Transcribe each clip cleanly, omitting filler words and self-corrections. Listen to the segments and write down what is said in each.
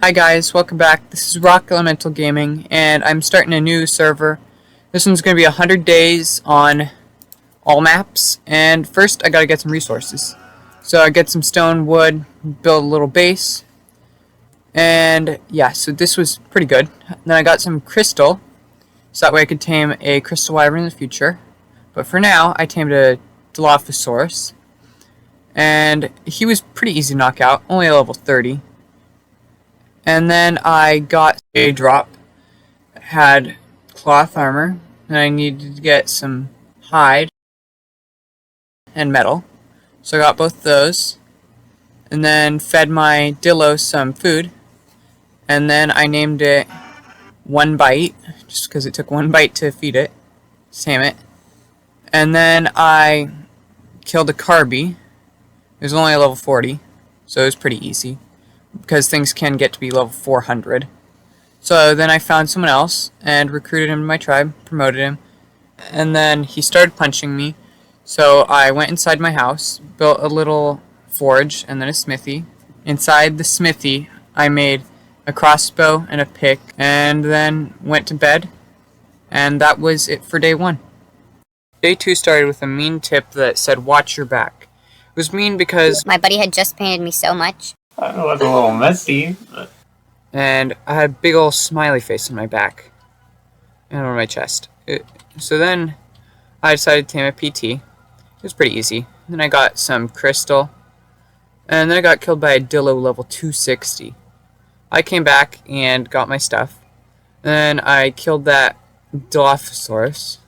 Hi guys, welcome back. This is Rock Elemental Gaming, and I'm starting a new server. This one's going to be 100 days on all maps, and first I gotta get some resources. So I get some stone, wood, build a little base, and yeah, so this was pretty good. Then I got some crystal, so that way I could tame a crystal wyvern in the future. But for now, I tamed a Dilophosaurus, and he was pretty easy to knock out, only a level 30. And then I got a drop, had cloth armor, and I needed to get some hide and metal. So I got both those, and then fed my Dillo some food, and then I named it One Bite, just because it took one bite to feed it, tame it. And then I killed a Carby. It was only a level 40, so it was pretty easy, because things can get to be level 400. So then I found someone else and recruited him to my tribe, promoted him, and then he started punching me. So I went inside my house, built a little forge and then a smithy. Inside the smithy, I made a crossbow and a pick, and then went to bed, and that was it for day 1. Day 2 started with a mean tip that said, "Watch your back." It was mean because my buddy had just painted me so much. I know it's a little messy, but... And I had a big old smiley face on my back and on my chest. So then I decided to tame a PT. It was pretty easy. Then I got some crystal, and then I got killed by a Dillo level 260. I came back and got my stuff. Then I killed that Dilophosaurus,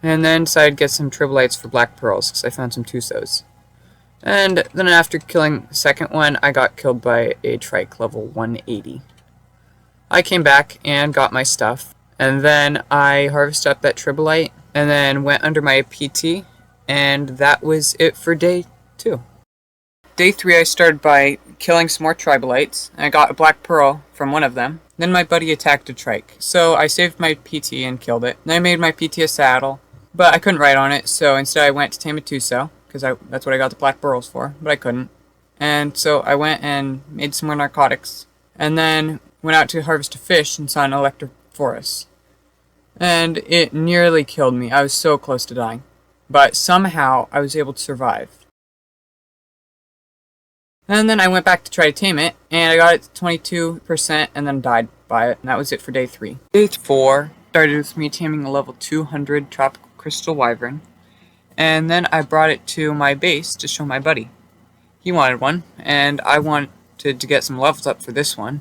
and then decided to get some tribolites for black pearls because I found some Tusos. And then after killing the second one, I got killed by a trike level 180. I came back and got my stuff, and then I harvested up that tribolite, and then went under my PT, and that was it for day 2. Day 3 I started by killing some more tribolites, and I got a black pearl from one of them. Then my buddy attacked a trike, so I saved my PT and killed it. Then I made my PT a saddle, but I couldn't ride on it, so instead I went to tame a Tuso, because that's what I got the black pearls for, but I couldn't. And so I went and made some more narcotics, and then went out to harvest a fish and saw an electrophorus. And it nearly killed me. I was so close to dying. But somehow I was able to survive. And then I went back to try to tame it, and I got it to 22% and then died by it, and that was it for day 3. Day 4 started with me taming a level 200 tropical crystal wyvern. And then I brought it to my base to show my buddy. He wanted one, and I wanted to get some levels up for this one.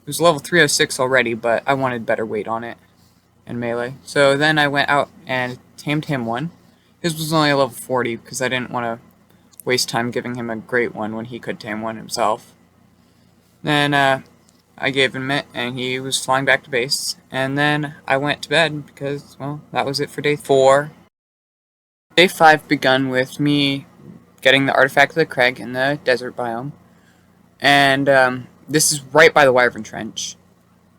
It was level 306 already, but I wanted better weight on it and melee. So then I went out and tamed him one. His was only a level 40 because I didn't want to waste time giving him a great one when he could tame one himself. Then I gave him it, and he was flying back to base. And then I went to bed because, well, that was it for day 4. Day 5 begun with me getting the artifact of the Craig in the desert biome, and this is right by the wyvern trench,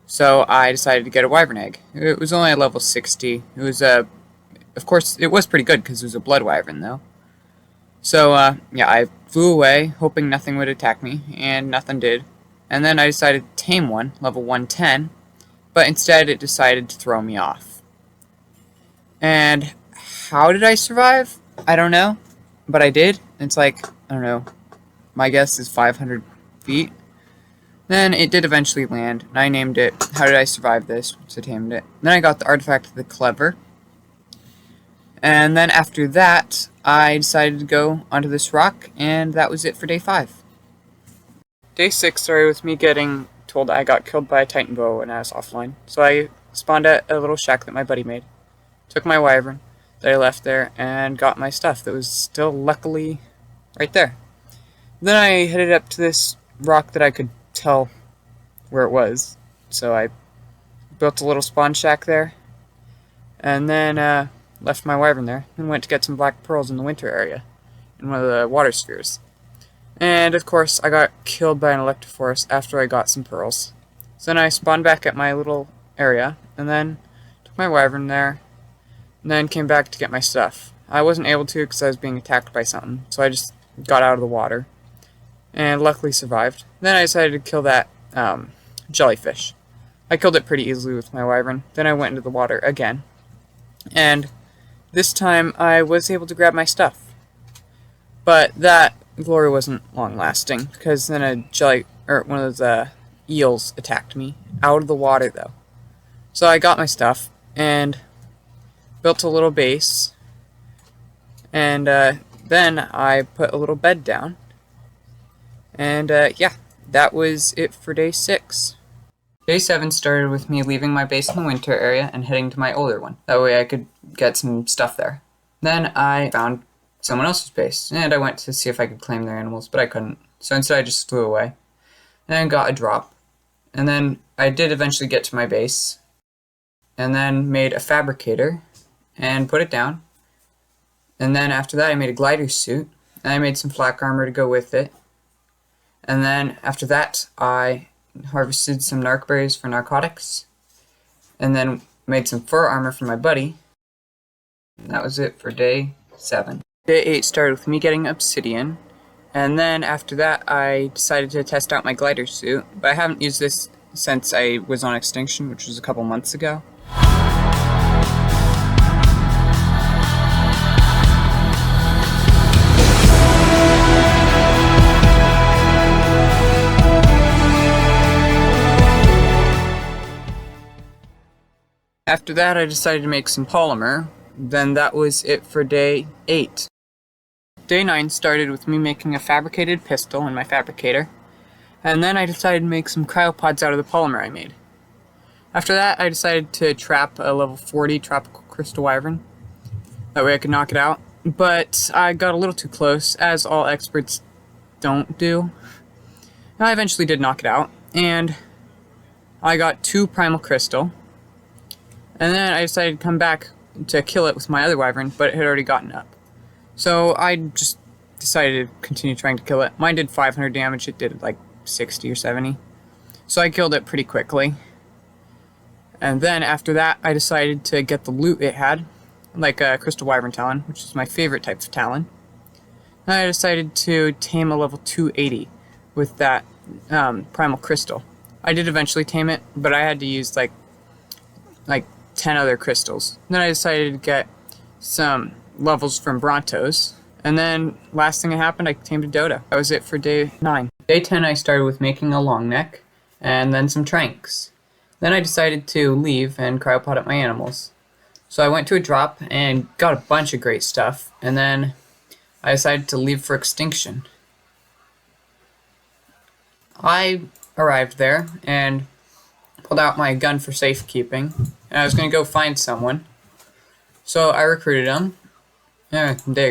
so I decided to get a wyvern egg. It was only a level 60. It was of course, it was pretty good because it was a blood wyvern though. So yeah, I flew away hoping nothing would attack me, and nothing did. And then I decided to tame one, level 110, but instead it decided to throw me off. And how did I survive? I don't know, but I did. It's like, I don't know, my guess is 500 feet. Then it did eventually land, and I named it How Did I Survive This? So I tamed it. Then I got the artifact of the Clever. And then after that, I decided to go onto this rock, and that was it for day 5. Day 6 started with me getting told I got killed by a Titan bow and I was offline. So I spawned at a little shack that my buddy made. Took my wyvern that I left there, and got my stuff that was still luckily right there. Then I headed up to this rock that I could tell where it was, so I built a little spawn shack there, and then left my wyvern there, and went to get some black pearls in the winter area, in one of the water spheres. And of course I got killed by an electrophorus after I got some pearls. So then I spawned back at my little area, and then took my wyvern there, and then came back to get my stuff. I wasn't able to because I was being attacked by something, so I just got out of the water, and luckily survived. Then I decided to kill that jellyfish. I killed it pretty easily with my wyvern. Then I went into the water again, and this time I was able to grab my stuff. But that glory wasn't long lasting, because then one of those eels attacked me out of the water though. So I got my stuff and built a little base, and then I put a little bed down, and yeah, that was it for day 6. Day 7 started with me leaving my base in the winter area and heading to my older one. That way I could get some stuff there. Then I found someone else's base, and I went to see if I could claim their animals, but I couldn't. So instead I just flew away, and got a drop. And then I did eventually get to my base, and then made a fabricator, and put it down. And then after that I made a glider suit, and I made some flak armor to go with it. And then after that I harvested some narc berries for narcotics, and then made some fur armor for my buddy. And that was it for day 7. Day 8 started with me getting obsidian, and then after that I decided to test out my glider suit, but I haven't used this since I was on extinction, which was a couple months ago. After that I decided to make some polymer. Then that was it for day 8. Day 9 started with me making a fabricated pistol in my fabricator, and then I decided to make some cryopods out of the polymer I made. After that I decided to trap a level 40 tropical crystal wyvern. That way I could knock it out, but I got a little too close, as all experts don't do. I eventually did knock it out, and I got 2 primal crystal, and then I decided to come back to kill it with my other wyvern, but it had already gotten up. So I just decided to continue trying to kill it. Mine did 500 damage, it did like 60 or 70. So I killed it pretty quickly. And then after that, I decided to get the loot it had, like a crystal wyvern talon, which is my favorite type of talon. And I decided to tame a level 280 with that primal crystal. I did eventually tame it, but I had to use like 10 other crystals. Then I decided to get some levels from Brontos. And then last thing that happened, I tamed a dodo. That was it for day 9. Day 10 I started with making a long neck, and then some tranks. Then I decided to leave and cryopod up my animals. So I went to a drop and got a bunch of great stuff, and then I decided to leave for extinction. I arrived there and pulled out my gun for safekeeping, and I was going to go find someone. So I recruited them. They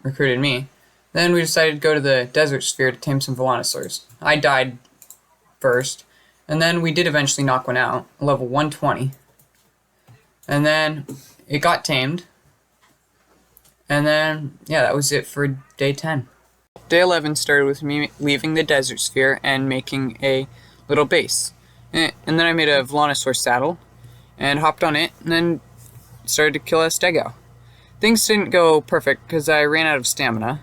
recruited me. Then we decided to go to the desert sphere to tame some Volanosaurs. I died first, and then we did eventually knock one out, level 120. And then it got tamed. And then, yeah, that was it for day 10. Day 11 started with me leaving the desert sphere and making a little base. And then I made a Volanosaur saddle and hopped on it, and then started to kill a stego. Things didn't go perfect because I ran out of stamina,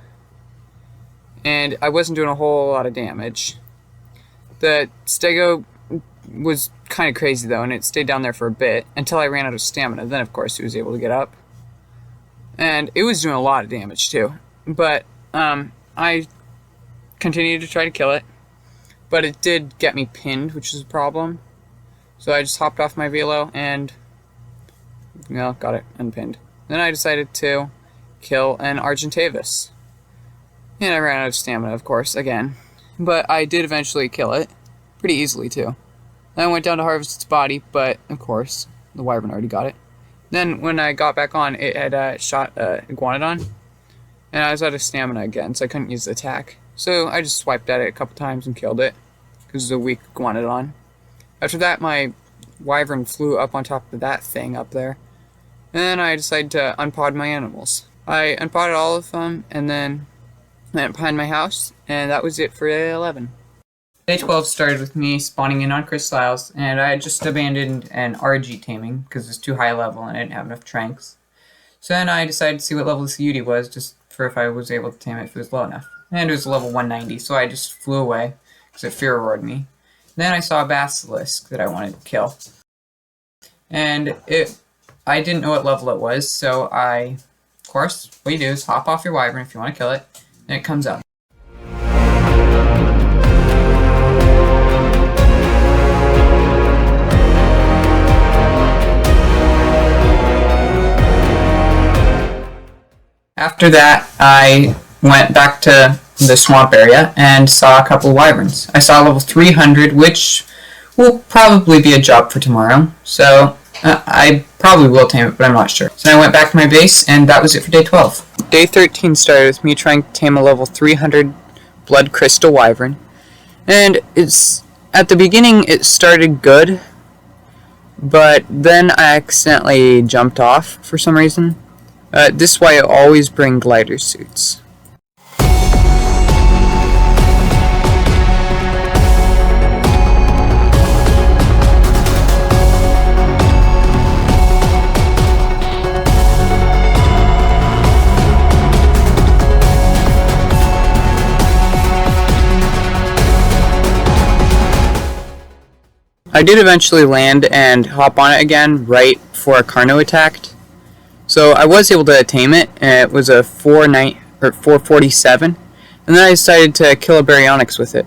and I wasn't doing a whole lot of damage. The stego was kind of crazy though, and it stayed down there for a bit until I ran out of stamina. Then of course it was able to get up, and it was doing a lot of damage too. But I continued to try to kill it. But it did get me pinned, which is a problem. So I just hopped off my velo and, got it unpinned. Then I decided to kill an Argentavis. And I ran out of stamina, of course, again. But I did eventually kill it. Pretty easily, too. Then I went down to harvest its body, but, of course, the wyvern already got it. Then, when I got back on, it had shot Iguanodon. And I was out of stamina again, so I couldn't use the attack. So I just swiped at it a couple times and killed it, because it was a weak Iguanodon. After that, my wyvern flew up on top of that thing up there. And then I decided to unpod my animals. I unpodded all of them, and then went behind my house, and that was it for day 11. Day 12 started with me spawning in on Crystal Isles, and I had just abandoned an RG taming, because it was too high level and I didn't have enough tranks. So then I decided to see what level this Yeti was, just for if I was able to tame it if it was low enough. And it was level 190, so I just flew away, because it fear roared me. Then I saw a basilisk that I wanted to kill. And I didn't know what level it was, so of course, what you do is hop off your wyvern if you want to kill it, and it comes up. After that, I went back to the swamp area and saw a couple of wyverns. I saw level 300, which will probably be a job for tomorrow, so I probably will tame it, but I'm not sure. So I went back to my base, and that was it for day 12. Day 13 started with me trying to tame a level 300 blood crystal wyvern, and at the beginning it started good, but then I accidentally jumped off for some reason. This is why I always bring glider suits. I did eventually land and hop on it again right before a Carno attacked. So I was able to tame it, and it was a 447, and then I decided to kill a Baryonyx with it.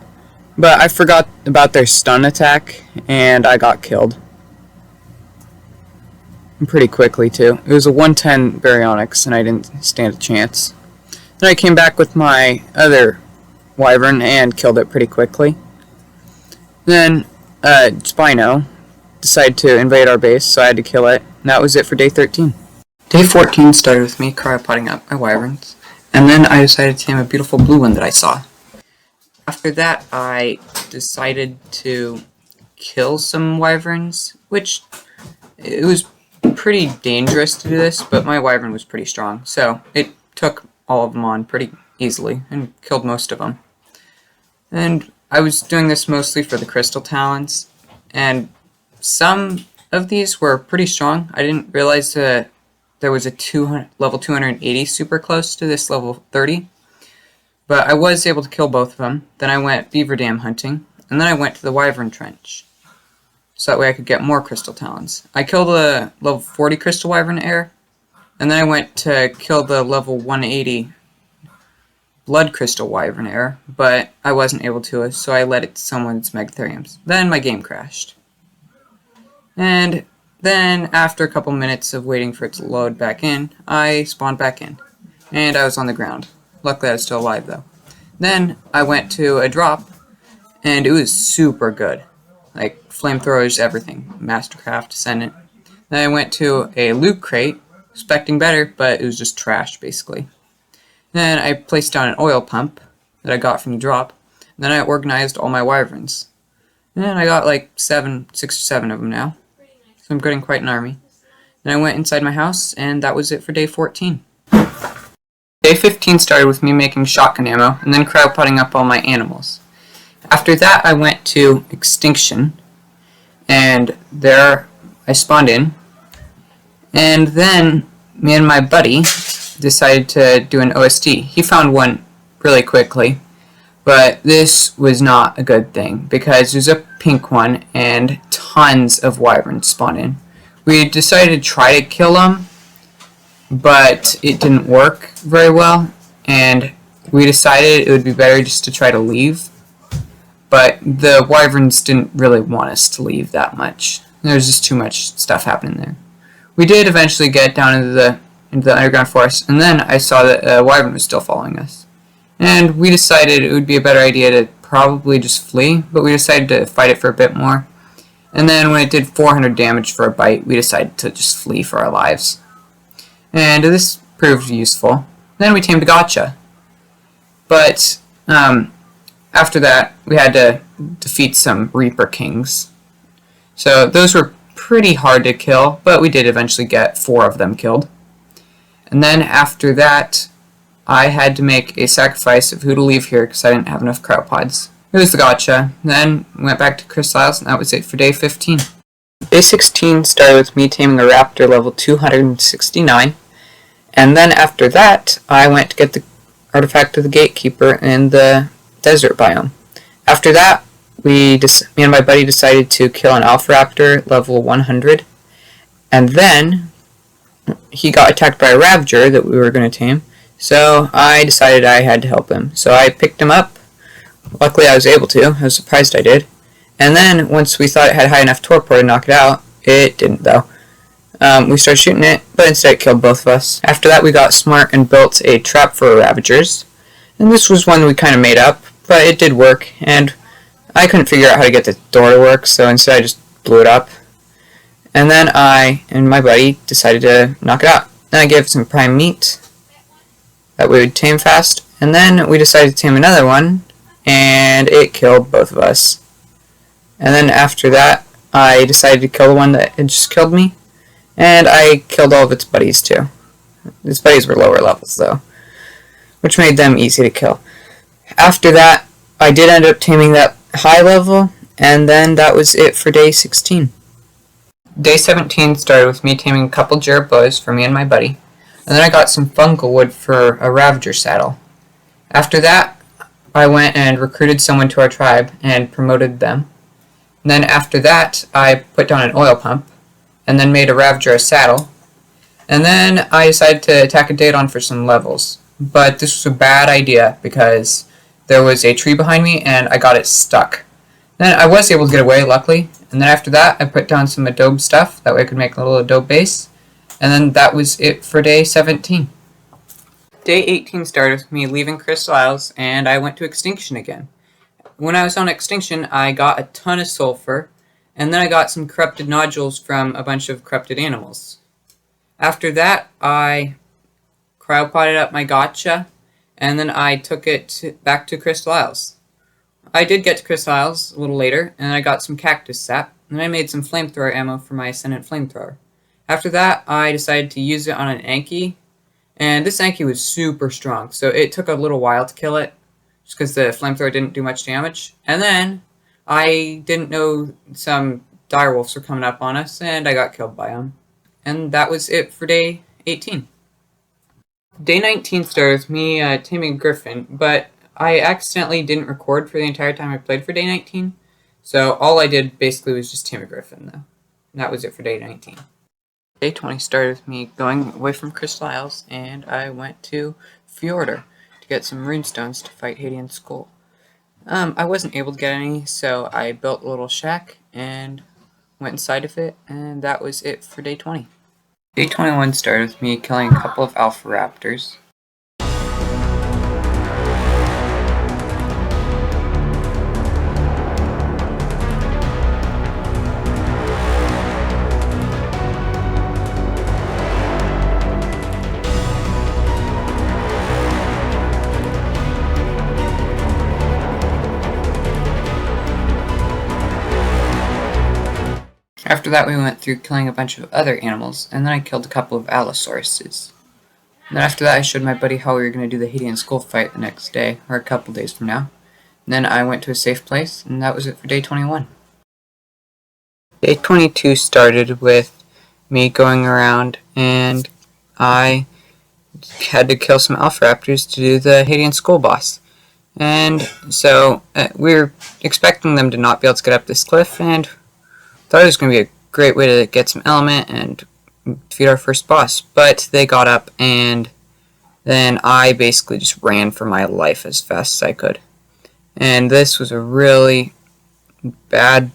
But I forgot about their stun attack, and I got killed. And pretty quickly, too. It was a 110 Baryonyx, and I didn't stand a chance. Then I came back with my other wyvern and killed it pretty quickly. Then Spino decided to invade our base, so I had to kill it, and that was it for day 13. Day 14 started with me cryopotting up my wyverns, and then I decided to tame a beautiful blue one that I saw. After that, I decided to kill some wyverns, which it was pretty dangerous to do this, but my wyvern was pretty strong, so it took all of them on pretty easily and killed most of them. And I was doing this mostly for the crystal talons, and some of these were pretty strong. I didn't realize that there was a level 280 super close to this level 30, but I was able to kill both of them. Then I went beaver dam hunting, and then I went to the wyvern trench, so that way I could get more crystal talons. I killed a level 40 crystal wyvern air, and then I went to kill the level 180 blood crystal wyvern air, but I wasn't able to, so I let it to someone's megatheriums. Then my game crashed. And then, after a couple minutes of waiting for it to load back in, I spawned back in. And I was on the ground. Luckily I was still alive though. Then I went to a drop, and it was super good. Like, flamethrowers, everything. Mastercraft, Ascendant. Then I went to a loot crate, expecting better, but it was just trash, basically. Then I placed down an oil pump that I got from the drop. And then I organized all my wyverns. And I got like 6 or 7 of them now. So I'm getting quite an army. Then I went inside my house, and that was it for day 14. Day 15 started with me making shotgun ammo, and then cryopotting up all my animals. After that, I went to Extinction, and there I spawned in. And then me and my buddy decided to do an OST. He found one really quickly, but this was not a good thing because there's a pink one and tons of wyverns spawn in. We decided to try to kill them, but it didn't work very well, and we decided it would be better just to try to leave. But the wyverns didn't really want us to leave that much. There was just too much stuff happening there. We did eventually get down into the underground forest, and then I saw that a wyvern was still following us. And we decided it would be a better idea to probably just flee, but we decided to fight it for a bit more. And then when it did 400 damage for a bite, we decided to just flee for our lives. And this proved useful. Then we tamed a gotcha. But after that, we had to defeat some Reaper Kings. So those were pretty hard to kill, but we did eventually get 4 of them killed. And then after that, I had to make a sacrifice of who to leave here because I didn't have enough cryopods. It was the gotcha. Then went back to Crystal Isles, and that was it for day 15. Day 16 started with me taming a raptor level 269. And then after that, I went to get the artifact of the gatekeeper in the desert biome. After that, me and my buddy decided to kill an alpha raptor level 100, and then he got attacked by a ravager that we were going to tame, so I decided I had to help him. So I picked him up. Luckily I was able to. I was surprised I did. And then once we thought it had high enough torpor to knock it out, it didn't though. We started shooting it, but instead it killed both of us. After that we got smart and built a trap for ravagers. And this was one we kind of made up, but it did work, and I couldn't figure out how to get the door to work, so instead I just blew it up. And then I and my buddy decided to knock it out. Then I gave it some prime meat that we would tame fast, and then we decided to tame another one, and it killed both of us. And then after that, I decided to kill the one that had just killed me, and I killed all of its buddies too. Its buddies were lower levels though, which made them easy to kill. After that, I did end up taming that high level, and then that was it for day 16. Day 17 started with me taming a couple jerboas for me and my buddy, and then I got some fungal wood for a ravager saddle. After that, I went and recruited someone to our tribe and promoted them. And then after that, I put down an oil pump, and then made a ravager a saddle. And then I decided to attack a Daedon for some levels. But this was a bad idea because there was a tree behind me and I got it stuck. Then I was able to get away, luckily. And then after that, I put down some adobe stuff. That way I could make a little adobe base. And then that was it for day 17. Day 18 started with me leaving Crystal Isles, and I went to Extinction again. When I was on Extinction, I got a ton of sulfur, and then I got some corrupted nodules from a bunch of corrupted animals. After that, I cryopotted up my gotcha, and then I took it back to Crystal Isles. I did get to Crystal Isles a little later, and I got some cactus sap, and then I made some flamethrower ammo for my Ascendant flamethrower. After that, I decided to use it on an Anki, and this Anki was super strong, so it took a little while to kill it, just because the flamethrower didn't do much damage. And then, I didn't know some direwolves were coming up on us, and I got killed by them. And that was it for day 18. Day 19 started with me taming a griffin, but I accidentally didn't record for the entire time I played for day 19, so all I did basically was just tame a griffin, though. And that was it for day 19. Day 20 started with me going away from Crystal Isles, and I went to Fjordur to get some runestones to fight Hadean Skull. I wasn't able to get any, so I built a little shack and went inside of it, and that was it for day 20. Day 21 started with me killing a couple of alpha raptors. After that, we went through killing a bunch of other animals, and then I killed a couple of Allosauruses. And then after that, I showed my buddy how we were going to do the Hadean Skull fight the next day, or a couple days from now. And then I went to a safe place, and that was it for day 21. Day 22 started with me going around, and I had to kill some Alpha Raptors to do the Hadean Skull boss. And so, we were expecting them to not be able to get up this cliff, and thought it was going to be a great way to get some element and defeat our first boss, but they got up, and then I basically just ran for my life as fast as I could. And this was a really bad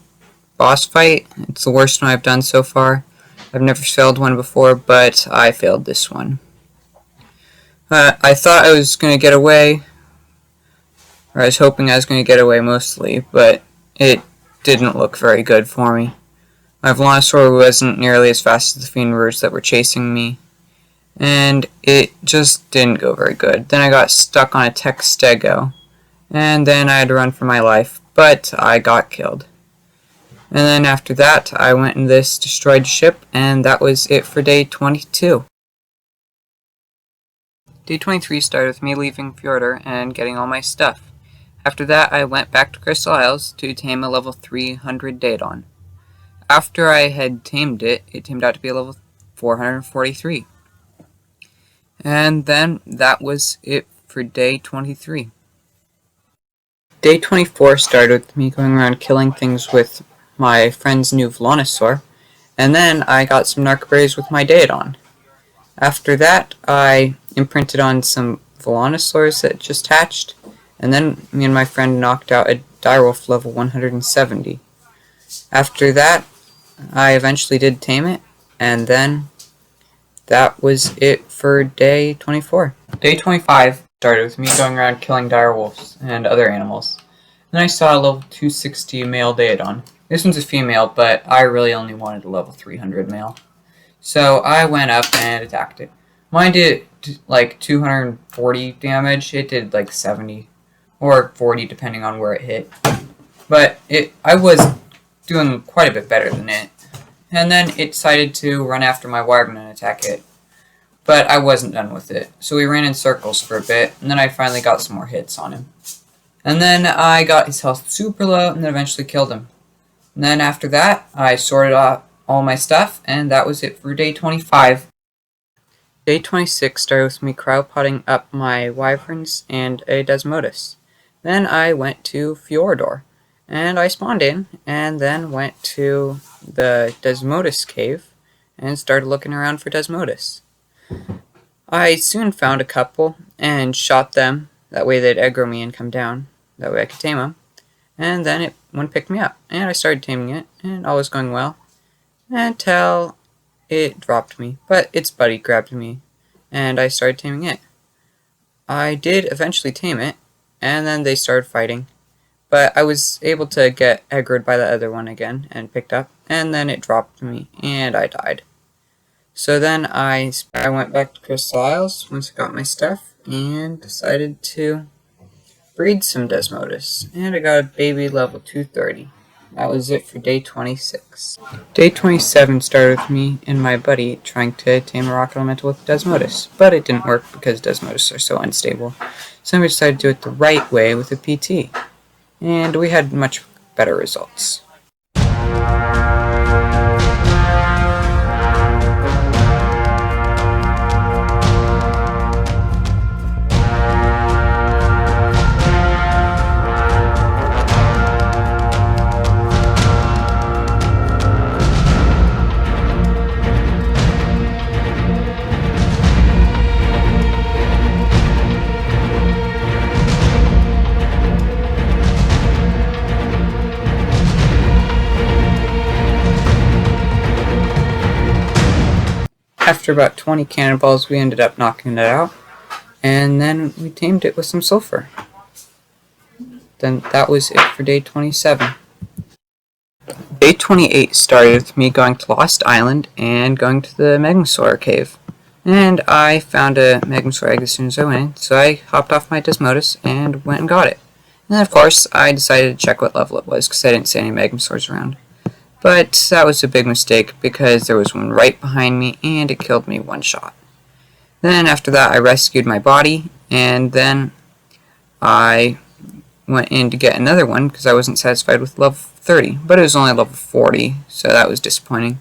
boss fight. It's the worst one I've done so far. I've never failed one before, but I failed this one. I thought I was going to get away, or I was hoping I was going to get away mostly, but it didn't look very good for me. My Velonasaur wasn't nearly as fast as the Fiendwurrs that were chasing me, and it just didn't go very good. Then I got stuck on a Tech Stego, and then I had to run for my life, but I got killed. And then after that, I went in this destroyed ship, and that was it for day 22. Day 23 started with me leaving Fjordur and getting all my stuff. After that, I went back to Crystal Isles to tame a level 300 Daedon. After I had tamed it, it tamed out to be a level 443. And then that was it for day 23. Day 24 started with me going around killing things with my friend's new Velonosaur, and then I got some narcoberries with my Daedon. After that, I imprinted on some Velonosaurs that just hatched, and then me and my friend knocked out a direwolf level 170. After that, I eventually did tame it, and then that was it for day 24. Day 25 started with me going around killing direwolves and other animals. Then I saw a level 260 male Daedon. This one's a female, but I really only wanted a level 300 male. So I went up and attacked it. Mine did like 240 damage. It did like 70 or 40 depending on where it hit. But I was doing quite a bit better than it. And then it decided to run after my Wyvern and attack it. But I wasn't done with it. So we ran in circles for a bit, and then I finally got some more hits on him. And then I got his health super low, and then eventually killed him. And then after that, I sorted out all my stuff, and that was it for day 25. Day 26 started with me cryopotting up my Wyverns and a Desmodus. Then I went to Fjordor, and I spawned in, and then went to the Desmodus cave, and started looking around for Desmodus. I soon found a couple, and shot them, that way they'd aggro me and come down, that way I could tame them. And then one picked me up, and I started taming it, and all was going well, until it dropped me, but its buddy grabbed me, and I started taming it. I did eventually tame it, and then they started fighting, but I was able to get aggroed by the other one again, and picked up, and then it dropped me, and I died. So then I went back to Crystal Isles once I got my stuff, and decided to breed some Desmodus, and I got a baby level 230. That was it for day 26. Day 27 started with me and my buddy trying to tame a rock elemental with Desmodus, but it didn't work because Desmodus are so unstable. So we decided to do it the right way with a PT, and we had much better results. After about 20 cannonballs, we ended up knocking it out, and then we tamed it with some sulfur. Then that was it for day 27. Day 28 started with me going to Lost Island and going to the Megmasaur cave. And I found a Megmasaur egg as soon as I went in, so I hopped off my Desmodus and went and got it. And then, of course, I decided to check what level it was because I didn't see any Megmasaurs around. But that was a big mistake because there was one right behind me and it killed me one shot. Then after that I rescued my body, and then I went in to get another one because I wasn't satisfied with level 30, but it was only level 40, so that was disappointing.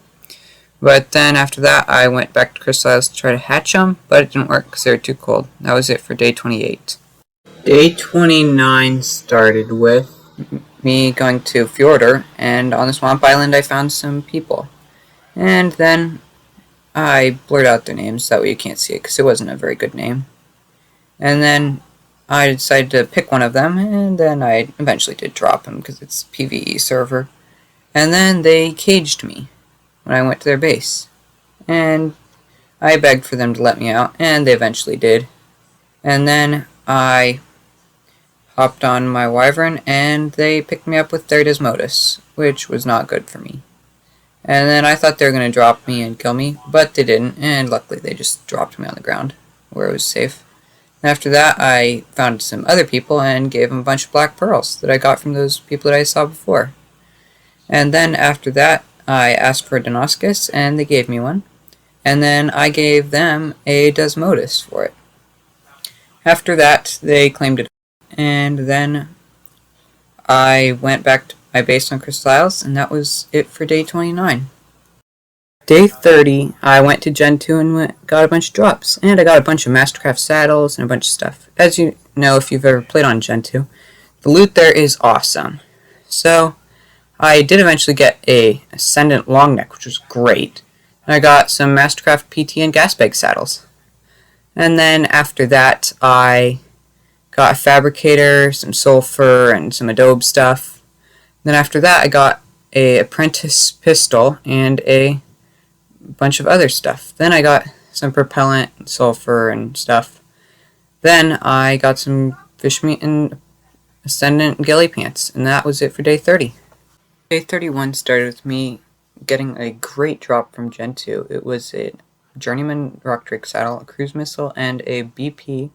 But then after that I went back to Crystal Isles to try to hatch them, but it didn't work because they were too cold. That was it for day 28. Day 29 started with me going to Fjordor, and on the swamp island I found some people. And then I blurred out their names, that way you can't see it, because it wasn't a very good name. And then I decided to pick one of them, and then I eventually did drop him, because it's a PvE server. And then they caged me when I went to their base. And I begged for them to let me out, and they eventually did. And then I hopped on my Wyvern, and they picked me up with their Desmodus, which was not good for me. And then I thought they were going to drop me and kill me, but they didn't, and luckily they just dropped me on the ground, where it was safe. And after that, I found some other people and gave them a bunch of black pearls that I got from those people that I saw before. And then after that, I asked for a Denoscus, and they gave me one. And then I gave them a Desmodus for it. After that, they claimed it. And then I went back to my base on Crystal Isles, and that was it for day 29. Day 30, I went to Gen 2 and got a bunch of drops, and I got a bunch of Mastercraft saddles and a bunch of stuff. As you know, if you've ever played on Gen 2, The loot there is awesome. So, I did eventually get a Ascendant long neck, which was great. And I got some Mastercraft PT and gas bag saddles. And then after that, I got a fabricator, some sulfur, and some adobe stuff. Then after that, I got a apprentice pistol and a bunch of other stuff. Then I got some propellant, and sulfur, and stuff. Then I got some fish meat and Ascendant ghillie pants, and that was it for day 30. Day 31 started with me getting a great drop from Gen 2. It was a Journeyman Rock Drake saddle, a cruise missile, and a BP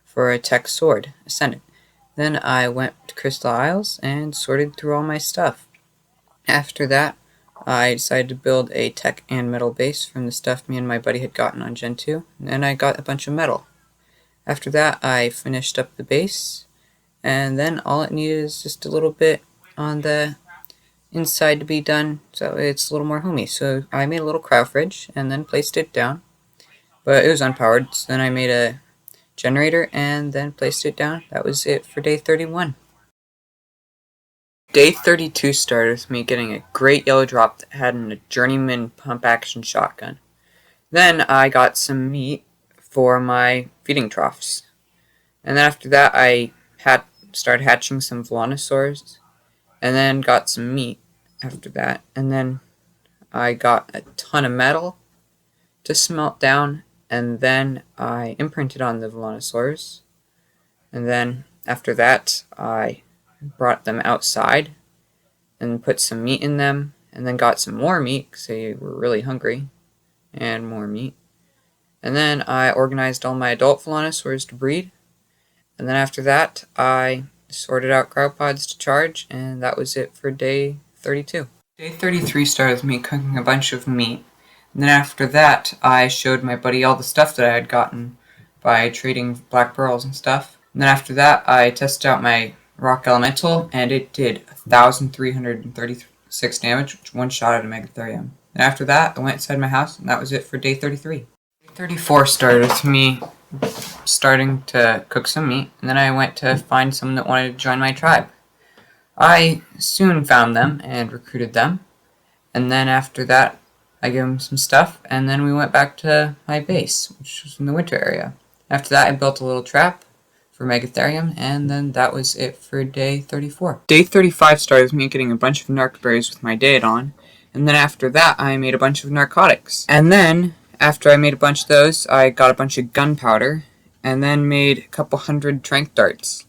for a tech sword, Ascendant. Then I went to Crystal Isles and sorted through all my stuff. After that, I decided to build a tech and metal base from the stuff me and my buddy had gotten on Gen 2, and I got a bunch of metal. After that, I finished up the base, and then all it needed is just a little bit on the inside to be done, so it's a little more homey. So I made a little crow fridge and then placed it down, but it was unpowered, so then I made a generator and then placed it down. That was it for day 31. Day 32 started with me getting a great yellow drop that had a Journeyman pump action shotgun. Then I got some meat for my feeding troughs. And then after that I started hatching some Vellonosaurs, and then got some meat after that. And then I got a ton of metal to smelt down, and then I imprinted on the Vellonosaurs. And then after that I brought them outside and put some meat in them, and then got some more meat because they were really hungry, and more meat. And then I organized all my adult Vellonosaurs to breed. And then after that, I sorted out cryopods to charge, and that was it for day 32. Day 33 started with me cooking a bunch of meat. And then after that, I showed my buddy all the stuff that I had gotten by trading black pearls and stuff. And then after that, I tested out my rock elemental, and it did 1,336 damage, which one shot at a Megatherium. And after that, I went inside my house, and that was it for day 33. Day 34 started with me starting to cook some meat, and then I went to find someone that wanted to join my tribe. I soon found them and recruited them, and then after that I gave them some stuff, and then we went back to my base, which was in the winter area. After that I built a little trap for Megatherium, and then that was it for day 34. Day 35 started with me getting a bunch of narc berries with my Daedon, and then after that I made a bunch of narcotics. And then after I made a bunch of those, I got a bunch of gunpowder, and then made a couple hundred trank darts.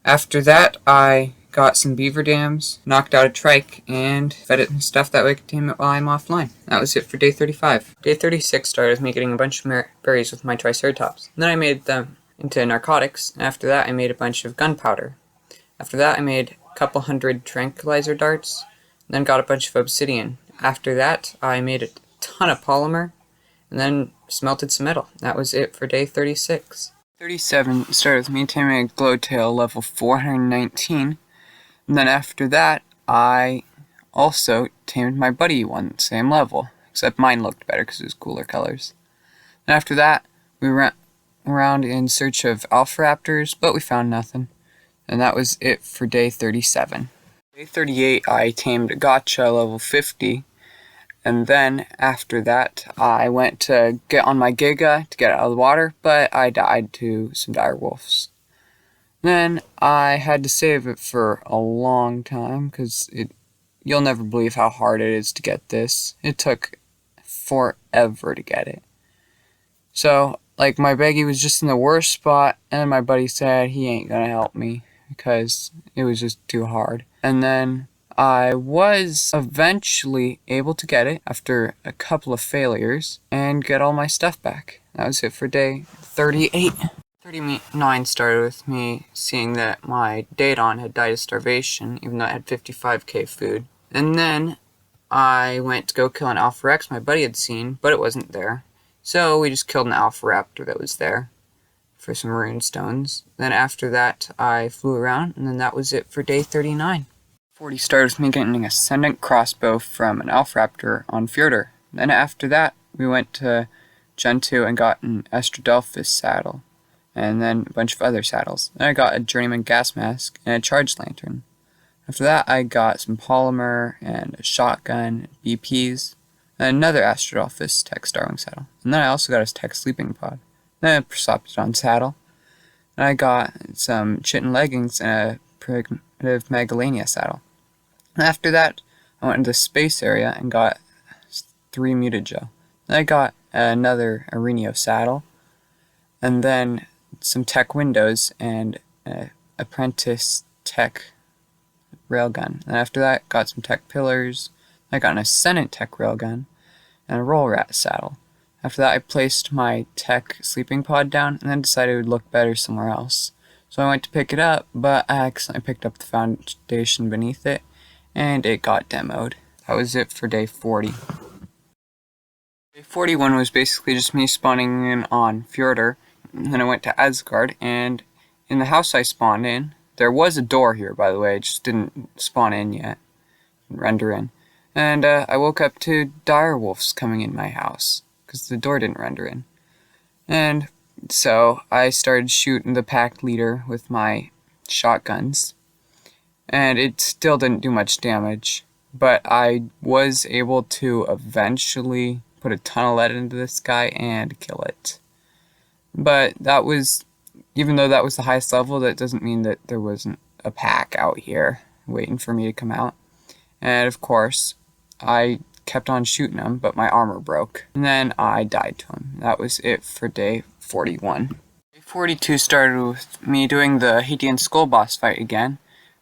After that, I got some beaver dams, knocked out a trike, and fed it stuff that way contain it while I'm offline. That was it for day 35. Day 36 started with me getting a bunch of berries with my Triceratops. And then I made them into narcotics, and after that I made a bunch of gunpowder. After that I made a couple hundred tranquilizer darts, and then got a bunch of obsidian. After that I made a ton of polymer, and then smelted some metal. That was it for day 36. 37 started with me taming a glowtail level 419, and then after that I also tamed my buddy one, same level, except mine looked better because it was cooler colors. And after that we went around in search of alpha raptors, but we found nothing, and that was it for day 37. Day 38 I tamed a gotcha level 50, and then after that I went to get on my Giga to get out of the water, but I died to some dire wolves. Then I had to save it for a long time because you'll never believe how hard it is to get this. It took forever to get it. So, like, my baggie was just in the worst spot, and my buddy said he ain't gonna help me because it was just too hard. And then I was eventually able to get it after a couple of failures and get all my stuff back. That was it for day 38. 39 started with me seeing that my Daedon had died of starvation, even though it had 55k food. And then I went to go kill an Alpha Rex my buddy had seen, but it wasn't there. So we just killed an Alpha Raptor that was there for some rune stones. Then after that I flew around, and then that was it for day 39. 40 started with me getting an Ascendant crossbow from an Alpha Raptor on Fjordur. Then after that, we went to Gen 2 and got an Estradelphus saddle. and then a bunch of other saddles. Then I got a journeyman gas mask and a charge lantern. After that, I got some polymer and a shotgun, BPs, and another Astrolphus tech Starwing saddle. And then I also got a tech sleeping pod. Then I swapped it on saddle. And I got some chitin leggings and a primitive Megalania saddle. And after that, I went into the space area and got 3 mutagen. Then I got another Arenio saddle, and then some tech windows and an apprentice tech railgun. And after that, got some tech pillars. I got an Ascendant tech railgun and a roll rat saddle. After that, I placed my tech sleeping pod down and then decided it would look better somewhere else. So I went to pick it up, but I accidentally picked up the foundation beneath it, and it got demoed. That was it for day 40. Day 41 was basically just me spawning in on Fjordur. And then I went to Asgard, and in the house I spawned in, there was a door here, by the way. It just didn't spawn in yet, render in. And I woke up to dire wolves coming in my house, because the door didn't render in. And so I started shooting the pack leader with my shotguns, and it still didn't do much damage. But I was able to eventually put a ton of lead into this guy and kill it. But that was, even though that was the highest level, that doesn't mean that there wasn't a pack out here waiting for me to come out. And of course, I kept on shooting him, but my armor broke. And then I died to him. That was it for day 41. Day 42 started with me doing the Haitian Skull boss fight again.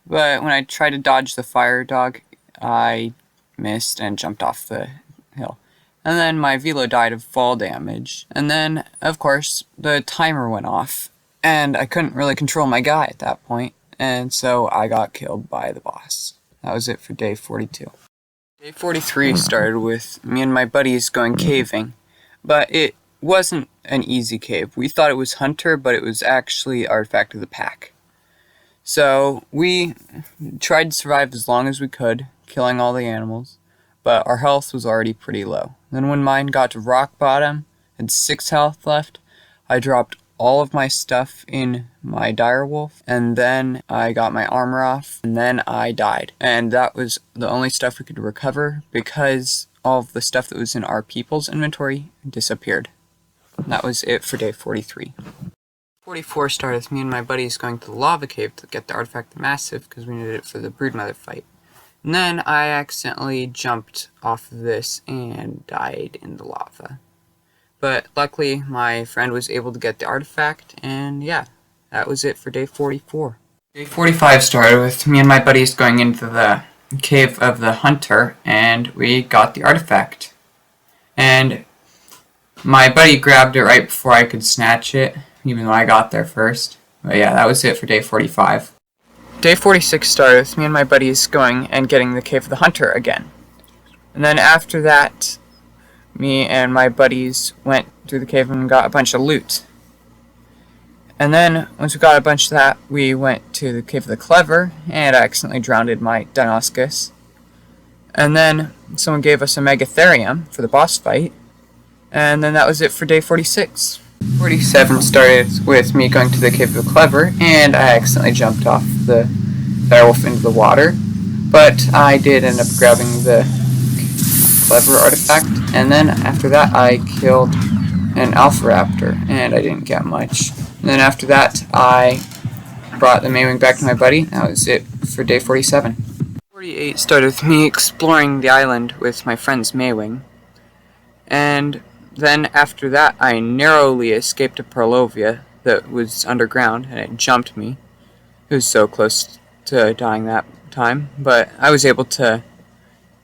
But when I tried to dodge the fire dog, I missed and jumped off the hill. And then my velo died of fall damage. And then, of course, the timer went off. And I couldn't really control my guy at that point. And so I got killed by the boss. That was it for day 42. Day 43 started with me and my buddies going caving. But it wasn't an easy cave. We thought it was Hunter, but it was actually Artifact of the Pack. So we tried to survive as long as we could, killing all the animals. But our health was already pretty low. Then when mine got to rock bottom, had 6 health left, I dropped all of my stuff in my direwolf, and then I got my armor off, and then I died. And that was the only stuff we could recover because all of the stuff that was in our people's inventory disappeared. And that was it for day 43. 44 started with me and my buddies going to the lava cave to get the artifact massive because we needed it for the broodmother fight. And then I accidentally jumped off of this and died in the lava. But luckily, my friend was able to get the artifact, and yeah, that was it for day 44. Day 45 started with me and my buddies going into the cave of the hunter, and we got the artifact. And my buddy grabbed it right before I could snatch it, even though I got there first. But yeah, that was it for day 45. Day 46 started with me and my buddies going and getting the cave of the hunter again. And then after that, me and my buddies went through the cave and got a bunch of loot. And then, once we got a bunch of that, we went to the Cave of the Clever, and I accidentally drowned my Dinoscus. And then, someone gave us a Megatherium for the boss fight. And then that was it for day 46. 47 started with me going to the Cave of the Clever, and I accidentally jumped off the direwolf into the water. But I did end up grabbing the Clever artifact, and then after that I killed an Alpha Raptor, and I didn't get much. And then after that I brought the Maywing back to my buddy. That was it for day 47. 48 started with me exploring the island with my friend's Maywing, and then after that I narrowly escaped a Perlovia that was underground, and it jumped me. It was so close to dying that time, but I was able to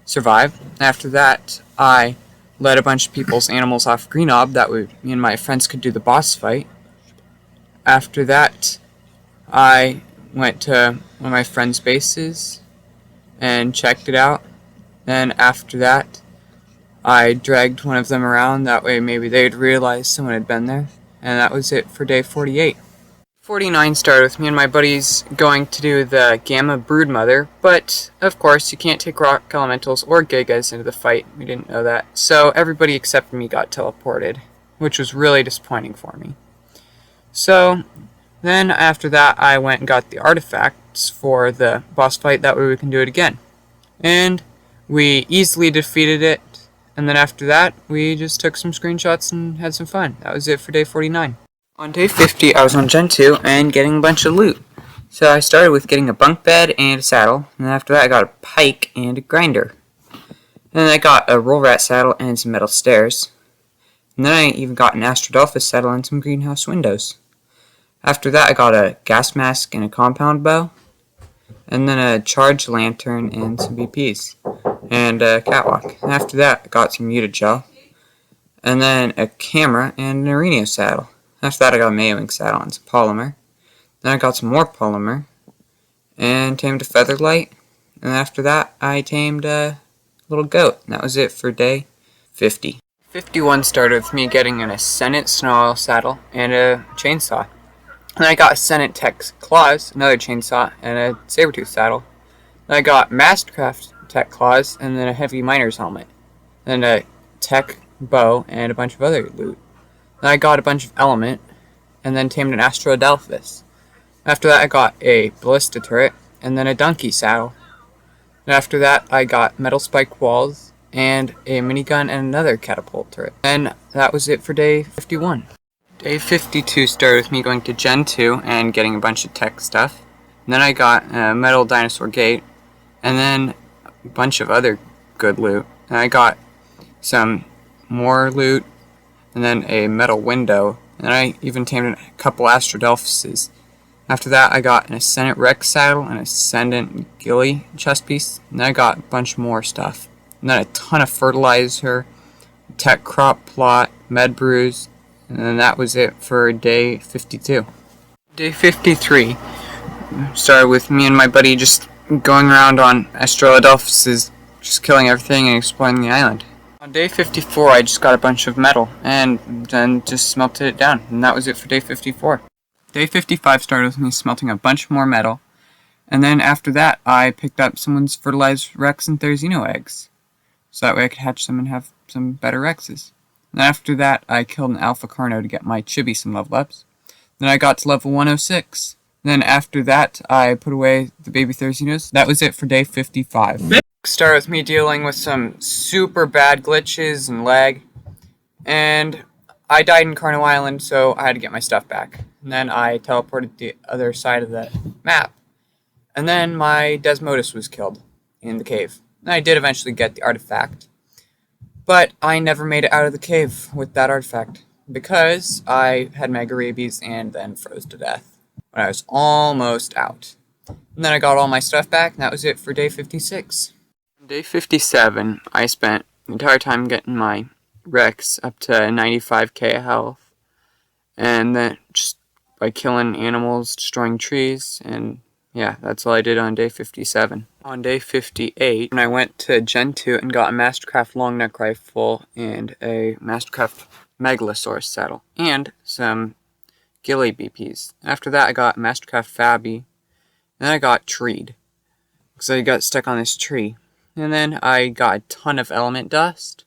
survive. After that, I led a bunch of people's animals off Greenob. That way me and my friends could do the boss fight. After that, I went to one of my friends' bases and checked it out. Then after that, I dragged one of them around. That way maybe they'd realize someone had been there. And that was it for day 48. 49 started with me and my buddies going to do the Gamma Broodmother, but of course you can't take rock elementals or gigas into the fight. We didn't know that. So everybody except me got teleported, which was really disappointing for me. So then after that, I went and got the artifacts for the boss fight. That way we can do it again. And we easily defeated it. And then after that, we just took some screenshots and had some fun. That was it for day 49. On day 50, I was on Gen 2 and getting a bunch of loot. So I started with getting a bunk bed and a saddle. And after that, I got a pike and a grinder. And then I got a roll rat saddle and some metal stairs. And then I even got an Astrodolphus saddle and some greenhouse windows. After that, I got a gas mask and a compound bow. And then a charge lantern and some BPs. And a catwalk. And after that, I got some mutagel. And then a camera and an Arenio saddle. After that, I got a Mayowing saddle and some polymer. Then I got some more polymer. And tamed a featherlight. And after that, I tamed a little goat. And that was it for day 50. 51 started with me getting an Ascendant Snarl saddle and a chainsaw. Then I got Ascendant Tech Claws, another chainsaw, and a Sabertooth saddle. Then I got Mastercraft Tech Claws, and then a Heavy Miner's helmet. Then a Tech Bow, and a bunch of other loot. Then I got a bunch of Element, and then tamed an Astrodolphus. After that I got a Ballista turret, and then a Donkey saddle. And after that I got Metal Spike walls, and a minigun and another catapult turret. And that was it for day 51. Day 52 started with me going to Gen 2 and getting a bunch of tech stuff. And then I got a metal dinosaur gate, and then a bunch of other good loot. And I got some more loot, and then a metal window, and I even tamed a couple Astrodolphuses. After that, I got an Ascendant Rex saddle and an Ascendant Gilly chest piece, and then I got a bunch more stuff. And then a ton of fertilizer, tech crop plot, med brews, and then that was it for day 52. Day 53 started with me and my buddy just going around on Astrodolphuses, just killing everything and exploring the island. On day 54, I just got a bunch of metal and then just smelted it down, and that was it for day 54. Day 55 started with me smelting a bunch more metal, and then after that, I picked up someone's fertilized Rex and Therizino eggs, so that way I could hatch them and have some better Rexes. And after that, I killed an Alpha Carno to get my Chibi some level ups. Then I got to level 106. Then after that, I put away the baby Therizinos. That was it for day 55. Started with me dealing with some super bad glitches and lag, and I died in Carno Island, so I had to get my stuff back. And then I teleported to the other side of the map, and then my Desmodus was killed in the cave. And I did eventually get the artifact, but I never made it out of the cave with that artifact because I had mega rabies and then froze to death when I was almost out. And then I got all my stuff back, and that was it for day 56. Day 57, I spent the entire time getting my Rex up to 95k health, and then just by killing animals, destroying trees, and yeah, that's all I did on day 57. On day 58, I went to Gen 2 and got a Mastercraft long neck rifle and a Mastercraft Megalosaurus saddle, and some Ghillie BPs. After that, I got Mastercraft Fabi, then I got treed, because I got stuck on this tree. And then I got a ton of element dust,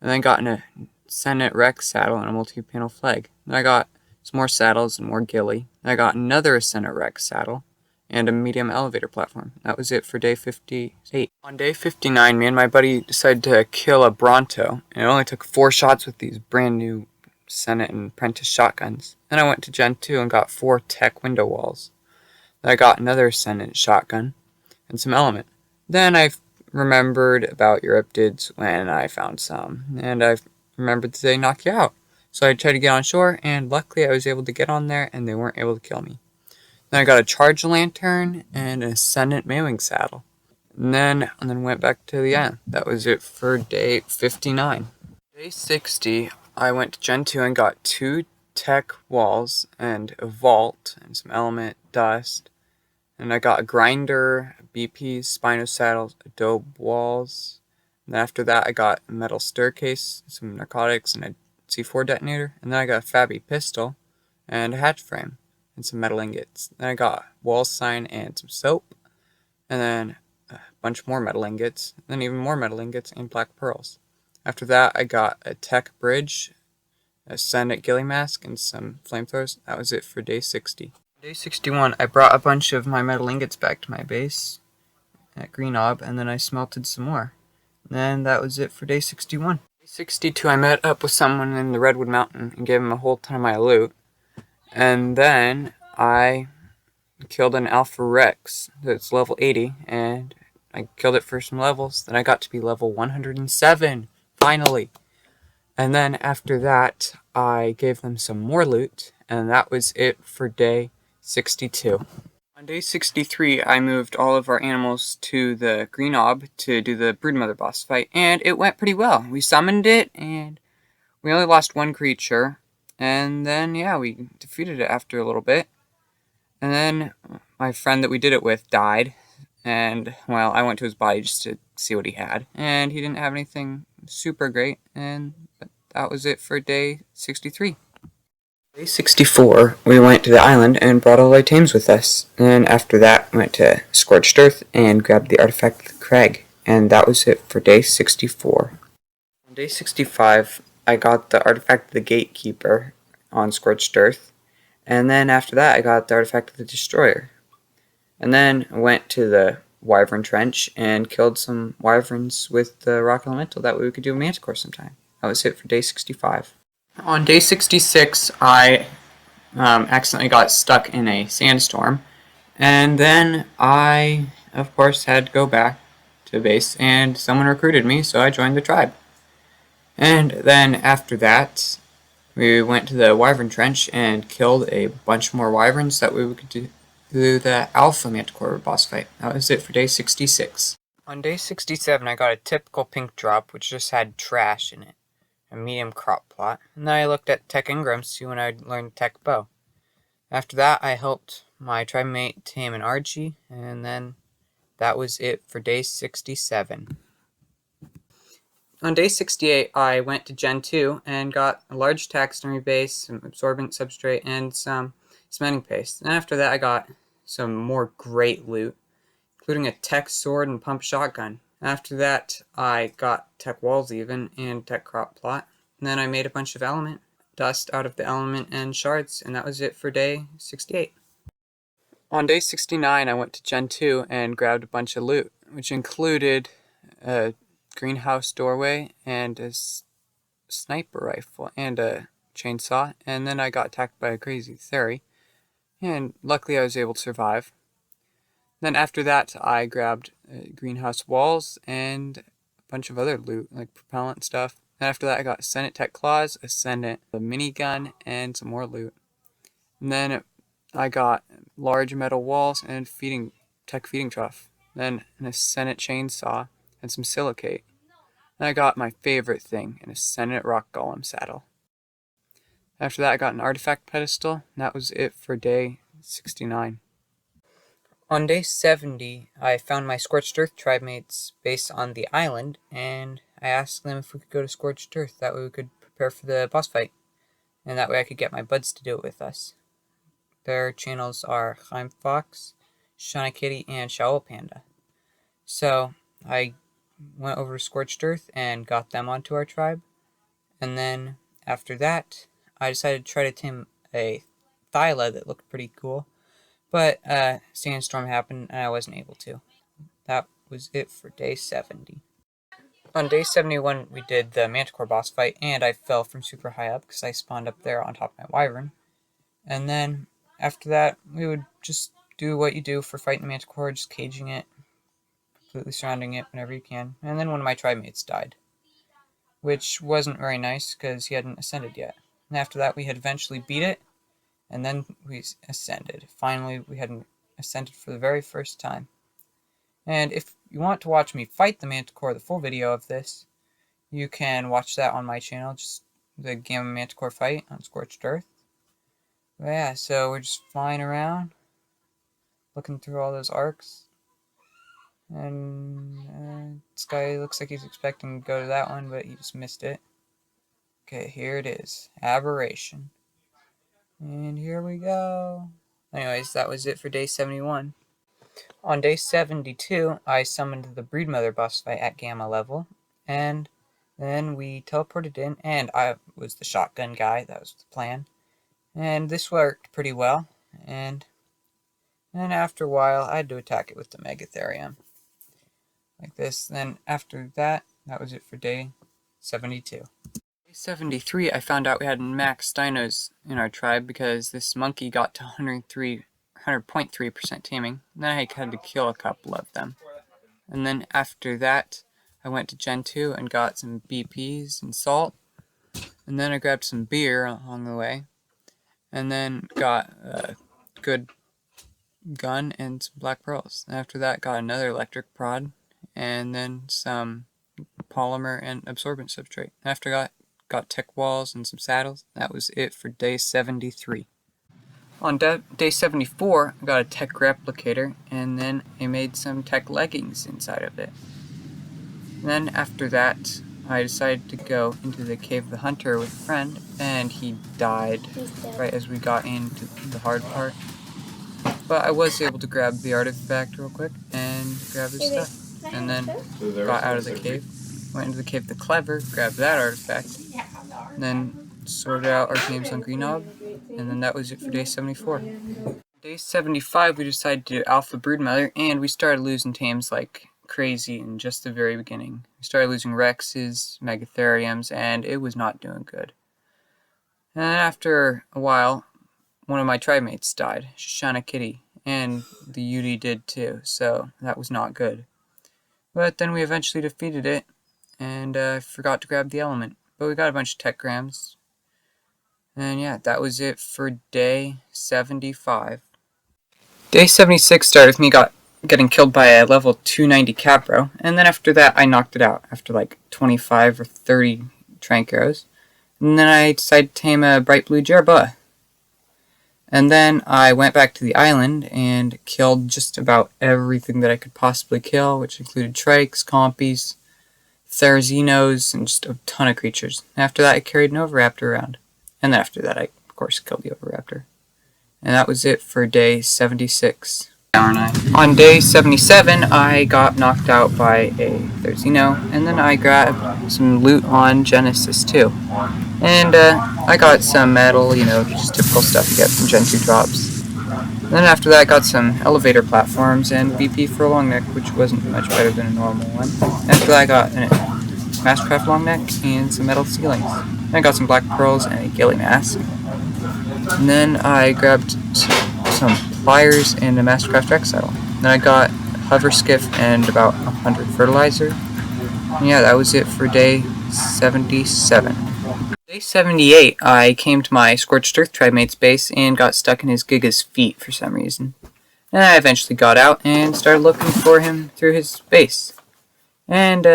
and then got an Ascendant Rex saddle and a multi-panel flag. Then I got some more saddles and more Ghillie. Then I got another Ascendant Rex saddle and a medium elevator platform. That was it for day 58. On day 59, me and my buddy decided to kill a Bronto, and it only took 4 shots with these brand new Senate and Prentice shotguns. Then I went to Gen 2 and got 4 tech window walls. Then I got another Ascendant shotgun and some element. Then I remembered about Euryptids when I found some, and I remembered that they knock you out. So I tried to get on shore, and luckily I was able to get on there, and they weren't able to kill me. Then I got a charge lantern and an Ascendant Mayowing saddle. And then went back to the end. That was it for day 59. Day 60, I went to Gen 2 and got 2 tech walls and a vault and some element dust. And I got a grinder, BPs, Spino saddles, adobe walls. And then after that, I got a metal staircase, some narcotics, and a C4 detonator. And then I got a Fabi pistol and a hatch frame and some metal ingots. Then I got a wall sign and some soap. And then a bunch more metal ingots. And then even more metal ingots and black pearls. After that, I got a tech bridge, a Senate ghillie mask, and some flamethrowers. That was it for day 60. Day 61, I brought a bunch of my metal ingots back to my base at Green Ob, and then I smelted some more. And that was it for day 61. Day 62, I met up with someone in the Redwood Mountain and gave him a whole ton of my loot. And then I killed an Alpha Rex that's level 80, and I killed it for some levels. Then I got to be level 107, finally. And then after that, I gave them some more loot, and that was it for day 62. On day 63, I moved all of our animals to the Green Ob to do the Broodmother boss fight, and it went pretty well. We summoned it, and we only lost one creature, and then, yeah, we defeated it after a little bit. And then my friend that we did it with died, and, well, I went to his body just to see what he had, and he didn't have anything super great, and that was it for day 63. Day 64, we went to the island and brought all our tames with us. And after that, we went to Scorched Earth and grabbed the artifact of the Crag. And that was it for day 64. On day 65, I got the artifact of the Gatekeeper on Scorched Earth. And then after that, I got the artifact of the Destroyer. And then I went to the Wyvern Trench and killed some wyverns with the Rock Elemental. That way we could do a Manticore sometime. That was it for day 65. On day 66, I accidentally got stuck in a sandstorm, and then I, of course, had to go back to base, and someone recruited me, so I joined the tribe. And then after that, we went to the Wyvern Trench and killed a bunch more wyverns. That way we could do the Alpha Manticore boss fight. That was it for day 66. On day 67, I got a typical pink drop, which just had trash in it. A medium crop plot, and then I looked at Tech Ingrams to see when I'd learned Tech Bow. After that, I helped my tribe mate tame an Archie, and then that was it for day 67. On day 68, I went to Gen 2 and got a large taxidermy base, some absorbent substrate, and some cementing paste. And after that, I got some more great loot, including a tech sword and pump shotgun. After that, I got tech walls even and tech crop plot. And then I made a bunch of element dust out of the element and shards, and that was it for day 68. On day 69, I went to Gen 2 and grabbed a bunch of loot, which included a greenhouse doorway and a sniper rifle and a chainsaw. And then I got attacked by a crazy Theory, and luckily I was able to survive. Then after that, I grabbed greenhouse walls and a bunch of other loot, like propellant stuff. And after that, I got Ascendant Tech Claws, Ascendant, a minigun, and some more loot. And then I got large metal walls and tech feeding trough. Then an Ascendant chainsaw and some silicate. Then I got my favorite thing, an Ascendant rock golem saddle. After that, I got an artifact pedestal, and that was it for day 69. On day 70, I found my Scorched Earth tribe mates based on the island, and I asked them if we could go to Scorched Earth. That way we could prepare for the boss fight, and that way I could get my buds to do it with us. Their channels are Chaim Fox, Shauna Kitty, and Shawl Panda. So I went over to Scorched Earth and got them onto our tribe, and then after that, I decided to try to tame a Thyla that looked pretty cool. But sandstorm happened and I wasn't able to. That was it for day 70. On day 71, we did the Manticore boss fight, and I fell from super high up because I spawned up there on top of my wyvern. And then after that, we would just do what you do for fighting the Manticore, just caging it, completely surrounding it whenever you can. And then one of my tribe mates died, which wasn't very nice because he hadn't ascended yet. And after that, we had eventually beat it, and then we ascended. Finally, we had ascended for the very first time. And if you want to watch me fight the Manticore, the full video of this, you can watch that on my channel, just the Gamma Manticore fight on Scorched Earth. But yeah, so we're just flying around, looking through all those arcs. And this guy looks like he's expecting to go to that one, but he just missed it. Okay, here it is. Aberration. And here we go. Anyways, that was it for day 71. On day 72, I summoned the Broodmother boss fight at Gamma level, and Then we teleported in, and I was the shotgun guy. That was the plan. And this worked pretty well. And then after a while, I had to attack it with the Megatherium. Like this. Then after that, that was it for day 72. Day 73, I found out we had max dinos in our tribe because this monkey got to 100.3% taming. And then I had to kill a couple of them. And then after that, I went to Gen 2 and got some BPs and salt. And then I grabbed some beer along the way. And then got a good gun and some black pearls. And after that, got another electric prod. And then some polymer and absorbent substrate. After that, got tech walls and some saddles. That was it for day 73. On day 74, I got a tech replicator, and then I made some tech leggings inside of it. And then after that, I decided to go into the Cave of the Hunter with a friend, and he died right as we got into the hard part. But I was able to grab the artifact real quick and grab his stuff. And then got out of the cave, went into the Cave of the Clever, grabbed that artifact, and then sorted out our teams on Green Knob, and then that was it for day 74. Day 75, we decided to do Alpha Broodmother, and we started losing tames like crazy in just the very beginning. We started losing Rexes, Megatheriums, and it was not doing good. And then after a while, one of my tribe mates died, Shoshana Kitty, and the Yudi did too, so that was not good. But then we eventually defeated it, and I forgot to grab the element. But we got a bunch of tech grams. And yeah, that was it for day 75. Day 76 started with me getting killed by a level 290 Capro, and then after that I knocked it out after like 25 or 30 trank arrows. And then I decided to tame a bright blue Jerboa. And then I went back to the island and killed just about everything that I could possibly kill, which included trikes, compies, Therazinos, and just a ton of creatures. After that I carried an Oviraptor around. And then after that, I, of course, killed the Oviraptor. And that was it for day 76. On day 77, I got knocked out by a Therzino, and then I grabbed some loot on Genesis too. And I got some metal, just typical stuff you get from Gen 2 drops. And then after that, I got some elevator platforms and BP for a long neck, which wasn't much better than a normal one. After that, I got a Mastercraft long neck and some metal ceilings. I got some black pearls and a ghillie mask. And then I grabbed some pliers and a Mastercraft Rex saddle. Then I got a hover skiff and about 100 fertilizer. And yeah, that was it for day 77. Day 78, I came to my Scorched Earth tribe mate's base and got stuck in his Giga's feet for some reason. And I eventually got out and started looking for him through his base. And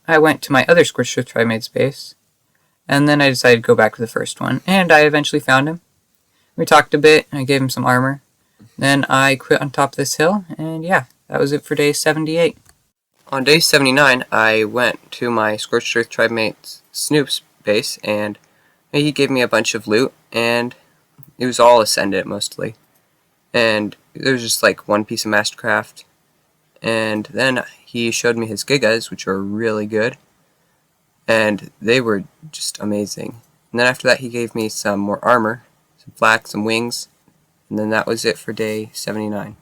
I went to my other Scorched Earth tribe mate's base. And then I decided to go back to the first one, and I eventually found him. We talked a bit, and I gave him some armor. Then I quit on top of this hill, and yeah, that was it for day 78. On day 79, I went to my Scorched Earth tribe mate Snoop's base, and he gave me a bunch of loot, and it was all Ascendant mostly. And there was just like one piece of Mastercraft, and then he showed me his Gigas, which are really good. And they were just amazing. And then after that, he gave me some more armor, some flak, some wings, and then that was it for day 79.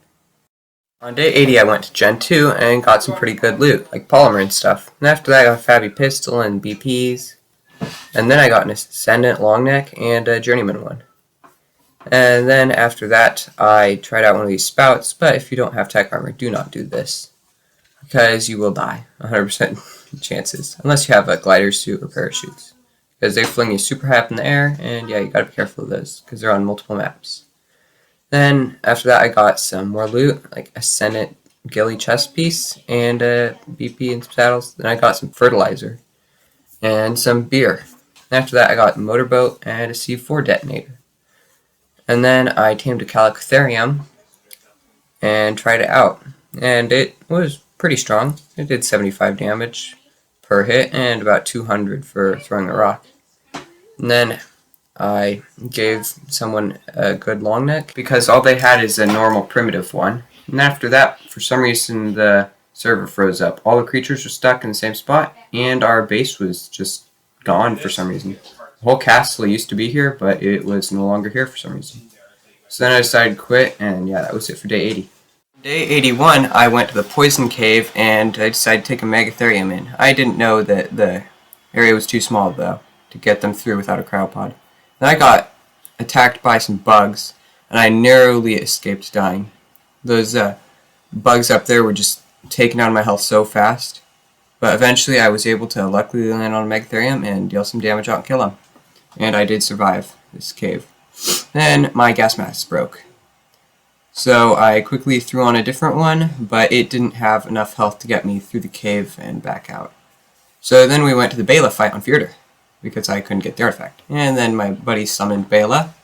On day 80, I went to Gen 2 and got some pretty good loot, like polymer and stuff. And after that, I got a Fabby pistol and BPs, and then I got an Ascendant long neck and a Journeyman one. And then after that, I tried out one of these spouts, but if you don't have tech armor, do not do this, because you will die, 100%. Chances, unless you have a glider suit or parachutes, because they fling you super high up in the air, and yeah, you gotta be careful of those because they're on multiple maps. Then after that, I got some more loot, like Ascendant ghillie chest piece and a BP and some saddles. Then I got some fertilizer and some beer. And after that, I got a motorboat and a C4 detonator. And then I tamed a Calicotherium and tried it out, and it was pretty strong. It did 75 damage per hit and about 200 for throwing a rock. And then I gave someone a good long neck because all they had is a normal primitive one. And after that, for some reason, the server froze up. All the creatures were stuck in the same spot, and our base was just gone for some reason. The whole castle used to be here, but it was no longer here for some reason. So then I decided to quit, and yeah, that was it for day 80. Day 81, I went to the poison cave, and I decided to take a megatherium in. I didn't know that the area was too small, though, to get them through without a cryopod. Then I got attacked by some bugs, and I narrowly escaped dying. Those bugs up there were just taking down my health so fast. But eventually I was able to luckily land on a megatherium and deal some damage out and kill him. And I did survive this cave. Then my gas mask broke. So I quickly threw on a different one, but it didn't have enough health to get me through the cave and back out. So then we went to the Bela fight on Fjordur, because I couldn't get the artifact. And then my buddy summoned Bela,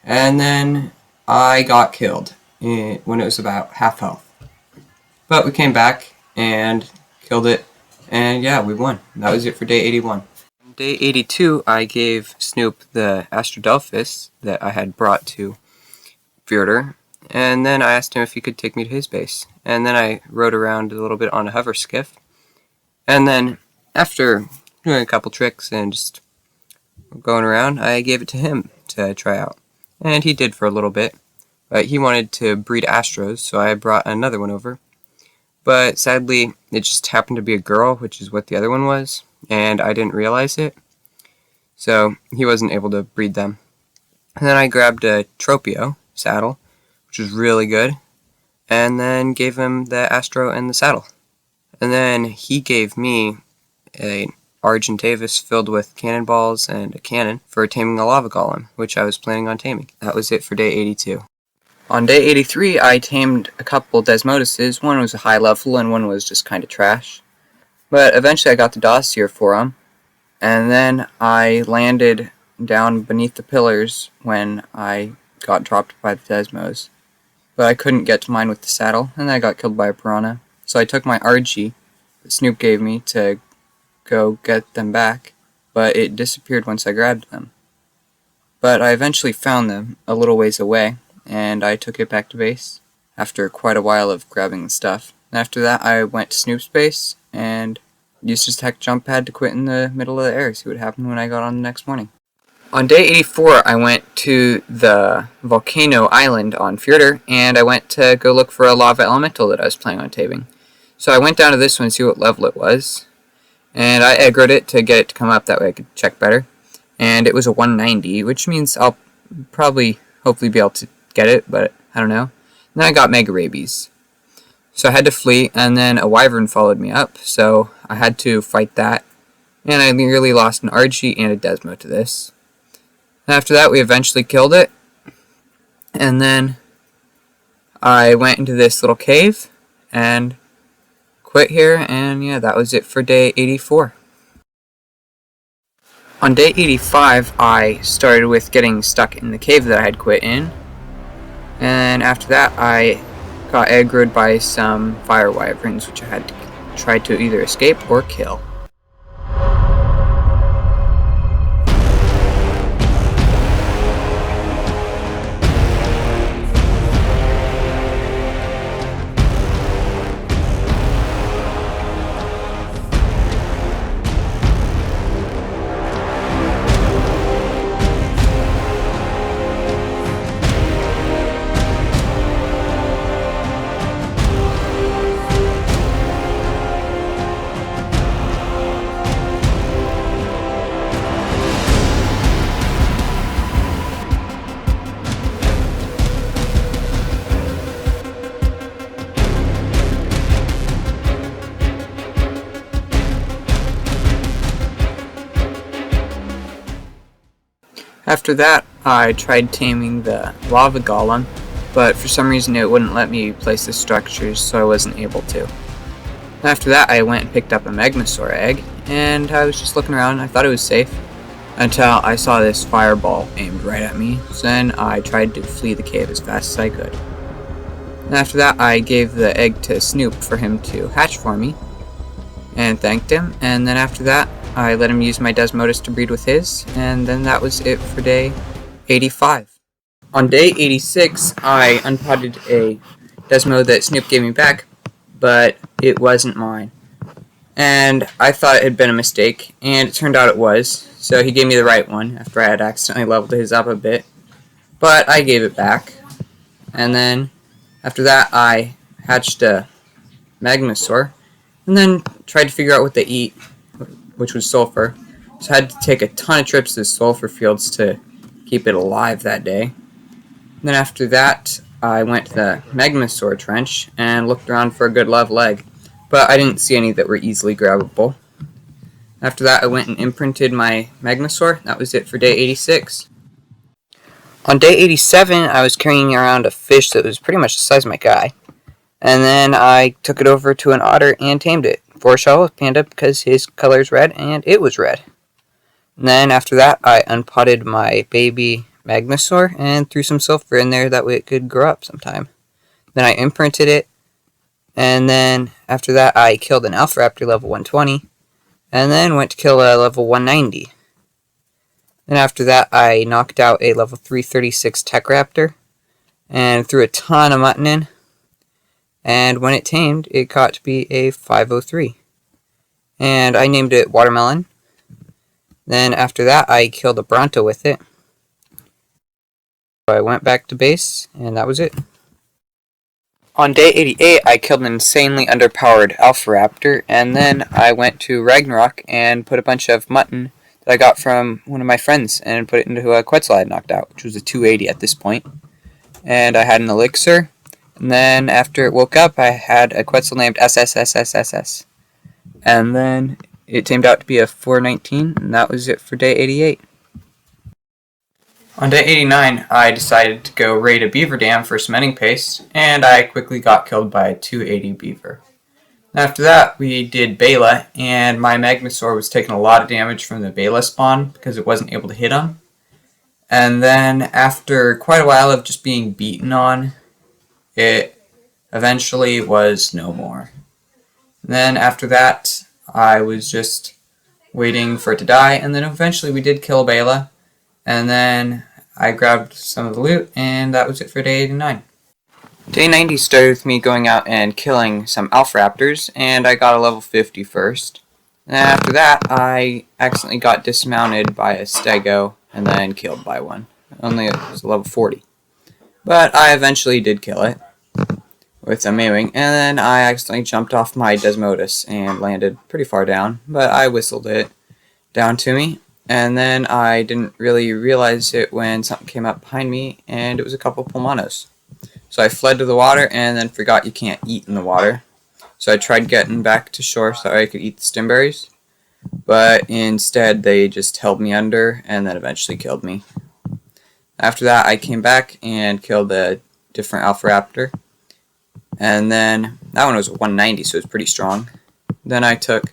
and then I got killed when it was about half health. But we came back and killed it, and yeah, we won. That was it for day 81. On day 82, I gave Snoop the Astrodelphus that I had brought to Fjordur, and then I asked him if he could take me to his base. And then I rode around a little bit on a hover skiff, and then after doing a couple tricks and just going around, I gave it to him to try out. And he did for a little bit, but he wanted to breed Astros, so I brought another one over. But sadly, it just happened to be a girl, which is what the other one was, and I didn't realize it, so he wasn't able to breed them. And then I grabbed a Tropio saddle, which was really good, and then gave him the Astro and the saddle. And then he gave me a Argentavis filled with cannonballs and a cannon for taming the lava golem, which I was planning on taming. That was it for day 82. On day 83, I tamed a couple Desmoduses. One was a high level and one was just kind of trash. But eventually I got the dossier for them, and then I landed down beneath the pillars when I got dropped by the Desmos. But I couldn't get to mine with the saddle, and I got killed by a piranha. So I took my RG that Snoop gave me to go get them back, but it disappeared once I grabbed them. But I eventually found them a little ways away, and I took it back to base after quite a while of grabbing the stuff. And after that, I went to Snoop's base and used his tech jump pad to quit in the middle of the air, see what happened when I got on the next morning. On day 84, I went to the volcano island on Fjordur, and I went to go look for a lava elemental that I was planning on taming. So I went down to this one to see what level it was, and I aggroed it to get it to come up, that way I could check better. And it was a 190, which means I'll probably, hopefully be able to get it, but I don't know. And then I got Mega Rabies. So I had to flee, and then a wyvern followed me up, so I had to fight that. And I nearly lost an Archie and a Desmo to this. After that, we eventually killed it, and then I went into this little cave and quit here, and yeah, that was it for day 84. On day 85, I started with getting stuck in the cave that I had quit in, and after that, I got aggroed by some fire wyverns, which I had to try to either escape or kill. After that, I tried taming the lava golem, but for some reason it wouldn't let me place the structures, so I wasn't able to. After that, I went and picked up a Magmasaur egg, and I was just looking around, and I thought it was safe, until I saw this fireball aimed right at me, so then I tried to flee the cave as fast as I could. And after that, I gave the egg to Snoop for him to hatch for me, and thanked him, and then after that, I let him use my Desmodus to breed with his, and then that was it for day 85. On day 86, I unpotted a Desmo that Snoop gave me back, but it wasn't mine. And I thought it had been a mistake, and it turned out it was. So he gave me the right one after I had accidentally leveled his up a bit. But I gave it back. And then after that, I hatched a Magmasaur, and then tried to figure out what they eat, which was sulfur. So I had to take a ton of trips to the sulfur fields to keep it alive that day. And then after that, I went to the Magmasaur trench and looked around for a good level egg, but I didn't see any that were easily grabbable. After that, I went and imprinted my Magmasaur. That was it for day 86. On day 87, I was carrying around a fish that was pretty much the size of my guy. And then I took it over to an otter and tamed it. Four-shell panda because his color is red and it was red. And then after that, I unpotted my baby Magmasaur and threw some sulfur in there that way it could grow up sometime. Then I imprinted it. And then after that, I killed an Alpha Raptor level 120. And then went to kill a level 190. Then after that, I knocked out a level 336 Tech Raptor and threw a ton of mutton in. And when it tamed, it got to be a 503. And I named it Watermelon. Then after that, I killed a Bronto with it. So I went back to base, and that was it. On day 88, I killed an insanely underpowered Alpha Raptor, and then I went to Ragnarok and put a bunch of mutton that I got from one of my friends and put it into a Quetzal I had knocked out, which was a 280 at this point. And I had an elixir, and then after it woke up, I had a Quetzal named SSSSSS. And then it tamed out to be a 419, and that was it for day 88. On day 89, I decided to go raid a beaver dam for cementing paste, and I quickly got killed by a 280 beaver. After that, we did Bela, and my Magmasaur was taking a lot of damage from the Bela spawn because it wasn't able to hit him. And then after quite a while of just being beaten on, it eventually was no more. And then after that, I was just waiting for it to die, and then eventually we did kill Bela, and then I grabbed some of the loot, and that was it for day 89. Day 90 started with me going out and killing some Alpha Raptors, and I got a level 50 first. And after that, I accidentally got dismounted by a Stego, and then killed by one. Only it was a level 40. But I eventually did kill it with a Mewing, and then I accidentally jumped off my Desmodus and landed pretty far down, but I whistled it down to me, and then I didn't really realize it when something came up behind me, and it was a couple Pulmonos. So I fled to the water and then forgot you can't eat in the water. So I tried getting back to shore so I could eat the stimberries, but instead they just held me under and then eventually killed me. After that, I came back and killed a different Alpha Raptor. And then that one was 190, so it was pretty strong. Then I took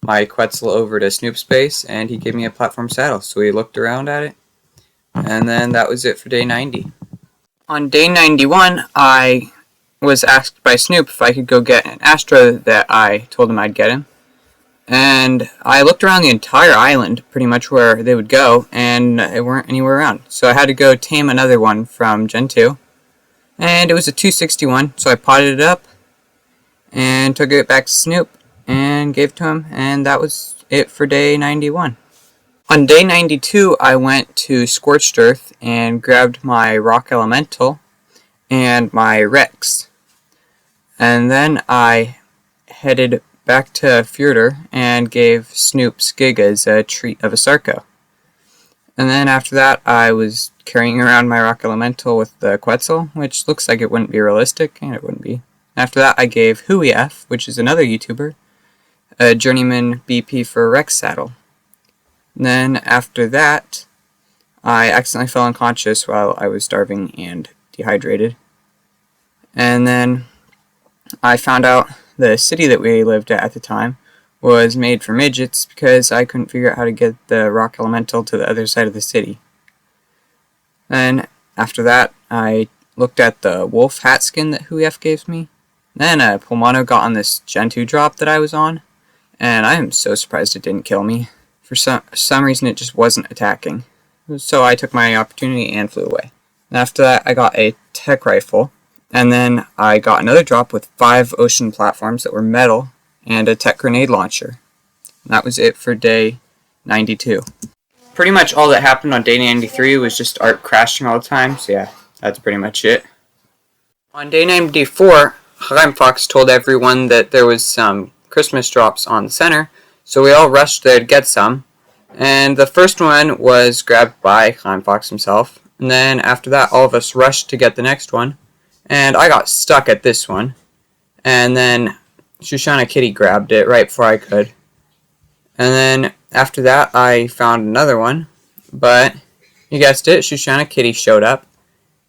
my Quetzal over to Snoop's base, and he gave me a platform saddle, so we looked around at it. And then that was it for day 90. On day 91, I was asked by Snoop if I could go get an Astro that I told him I'd get him. And I looked around the entire island, pretty much where they would go, and they weren't anywhere around. So I had to go tame another one from Gen 2. And it was a 261, so I potted it up and took it back to Snoop and gave it to him, and that was it for day 91. On day 92, I went to Scorched Earth and grabbed my Rock Elemental and my Rex. And then I headed back to Fjordur and gave Snoop Gigas a treat of a Sarco. And then after that, I was carrying around my Rock Elemental with the Quetzal, which looks like it wouldn't be realistic, and it wouldn't be. After that, I gave Huey F, which is another YouTuber, a Journeyman BP for a Rex saddle. And then after that, I accidentally fell unconscious while I was starving and dehydrated. And then I found out the city that we lived at the time was made for midgets because I couldn't figure out how to get the Rock Elemental to the other side of the city. Then after that, I looked at the wolf hat skin that Huief gave me. Then a Pulmono got on this Gen 2 drop that I was on, and I am so surprised it didn't kill me. For some reason, it just wasn't attacking. So I took my opportunity and flew away. And after that, I got a tech rifle, And then I got another drop with 5 ocean platforms that were metal and a tech grenade launcher. And that was it for day 92. Pretty much all that happened on day 93 was just ARK crashing all the time, so yeah, that's pretty much it. On day 94, Fox told everyone that there was some Christmas drops on the center, so we all rushed there to get some. And the first one was grabbed by Fox himself, and then after that all of us rushed to get the next one. And I got stuck at this one. And then Shoshana Kitty grabbed it right before I could. And then after that, I found another one. But, you guessed it, Shoshana Kitty showed up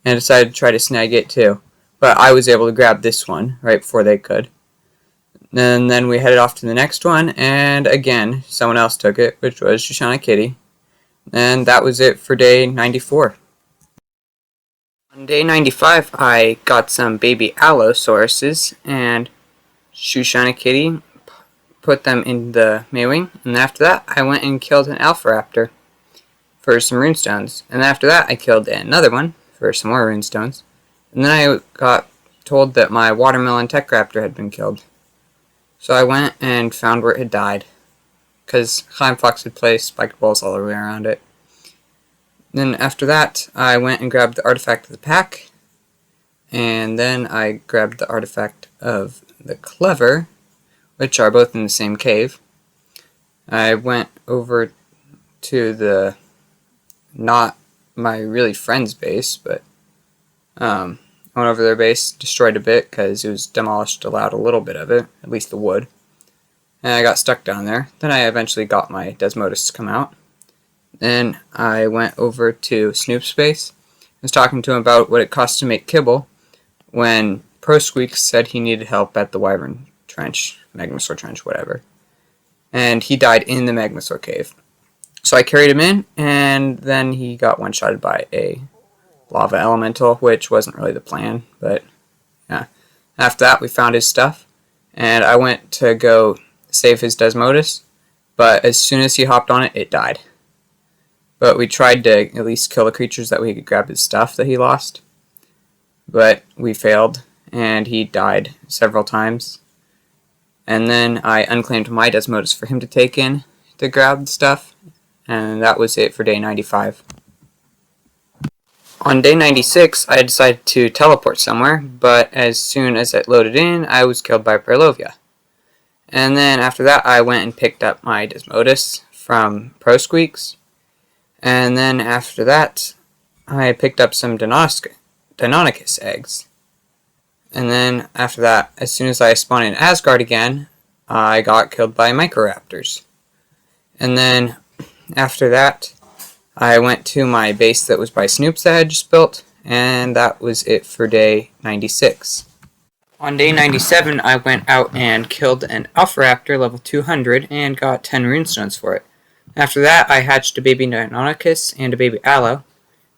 and decided to try to snag it too. But I was able to grab this one right before they could. And then we headed off to the next one, and again, someone else took it, which was Shoshana Kitty. And that was it for day 94. On day 95, I got some baby Allosauruses, and Shoshana Kitty put them in the Maywing, and after that, I went and killed an Alpha Raptor for some runestones. And after that, I killed another one for some more runestones. And then I got told that my Watermelon Tech Raptor had been killed. So I went and found where it had died, because Fox had placed spiked balls all the way around it. Then after that, I went and grabbed the artifact of the pack, and then I grabbed the artifact of the Clever, which are both in the same cave. I went over to the, not my really friend's base, but I went over their base, destroyed a bit because it was demolished, allowed a little bit of it, at least the wood. And I got stuck down there. Then I eventually got my Desmodus to come out. Then I went over to Snoop's base. I was talking to him about what it cost to make kibble when Pro Squeaks said he needed help at the Wyvern Trench, Magmasaur Trench, whatever. And he died in the Magmasaur cave. So I carried him in, and then he got one-shotted by a lava elemental, which wasn't really the plan, but yeah. After that, we found his stuff, and I went to go save his Desmodus, but as soon as he hopped on it, it died. But we tried to at least kill the creatures that we could grab his stuff that he lost. But we failed, and he died several times. And then I unclaimed my Desmodus for him to take in to grab the stuff, and that was it for day 95. On day 96, I decided to teleport somewhere, but as soon as it loaded in, I was killed by Perlovia. And then after that, I went and picked up my Desmodus from Pro Squeaks. And then after that, I picked up some Deinonychus eggs. And then after that, as soon as I spawned in Asgard again, I got killed by Microraptors. And then after that, I went to my base that was by Snoop's that I had just built, and that was it for day 96. On day 97, I went out and killed an Alpha Raptor level 200 and got 10 runestones for it. After that, I hatched a baby Deinonychus and a baby Allo,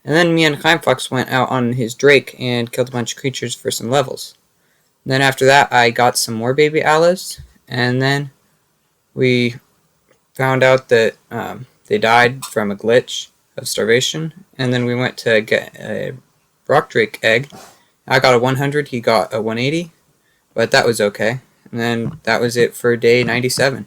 and then me and Fox went out on his Drake and killed a bunch of creatures for some levels. Then after that, I got some more baby Allos, and then we found out that they died from a glitch of starvation, and then we went to get a rock drake egg. I got a 100, he got a 180, but that was okay. And then that was it for day 97.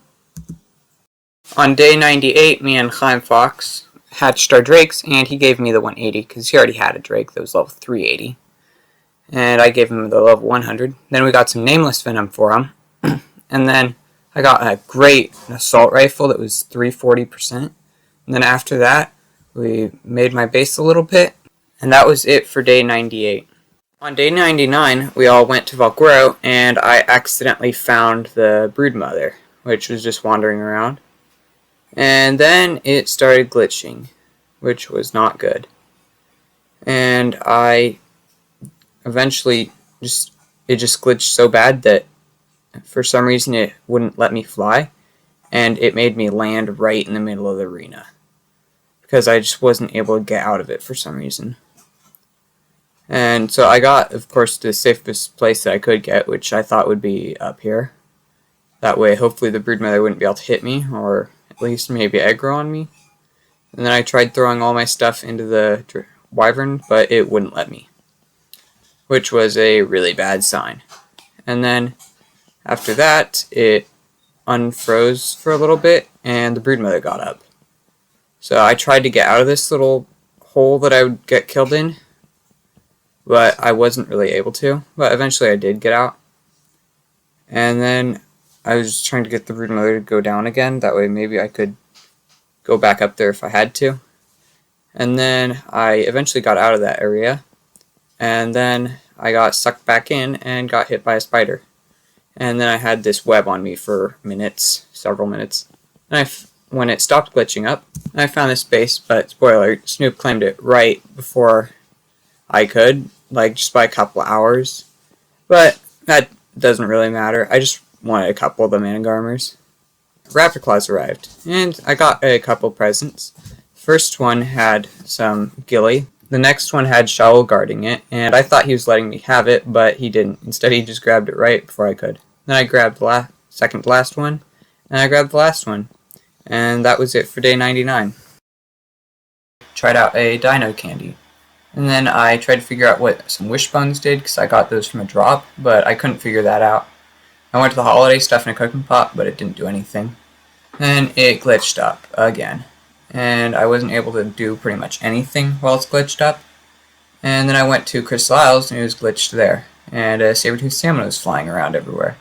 On day 98, me and Fox hatched our drakes, and he gave me the 180 because he already had a drake that was level 380, and I gave him the level 100. Then we got some nameless venom for him, and then I got a great assault rifle that was 340%. And then after that, we made my base a little bit, and that was it for day 98. On day 99, we all went to Valguero, and I accidentally found the broodmother, which was just wandering around. And then it started glitching, which was not good. And I eventually it just glitched so bad that for some reason it wouldn't let me fly, and it made me land right in the middle of the arena because I just wasn't able to get out of it for some reason. And so I got, of course, the safest place that I could get, which I thought would be up here. That way, hopefully the broodmother wouldn't be able to hit me, or at least maybe aggro on me. And then I tried throwing all my stuff into the wyvern, but it wouldn't let me. which was a really bad sign. And then after that, it unfroze for a little bit, and the broodmother got up. So I tried to get out of this little hole that I would get killed in, but I wasn't really able to. But eventually I did get out. And then I was just trying to get the broodmother to go down again. That way maybe I could go back up there if I had to. And then I eventually got out of that area. And then I got sucked back in and got hit by a spider. And then I had this web on me for minutes, several minutes. And when it stopped glitching up, I found this base, but spoiler, Snoop claimed it right before I could, like just by a couple hours. But that doesn't really matter. I just wanted a couple of the Managarmers. Raptor Claws arrived, and I got a couple presents. First one had some Gilly. The next one had Shawl guarding it, and I thought he was letting me have it, but he didn't. Instead, he just grabbed it right before I could. Then I grabbed the second to last one, and I grabbed the last one. And that was it for day 99. Tried out a dino candy. And then I tried to figure out what some wishbones did, because I got those from a drop, but I couldn't figure that out. I went to the holiday stuff in a cooking pot, but it didn't do anything. Then it glitched up again. And I wasn't able to do pretty much anything while it's glitched up. And then I went to Crystal Isles, and it was glitched there. And a saber-toothed salmon was flying around everywhere.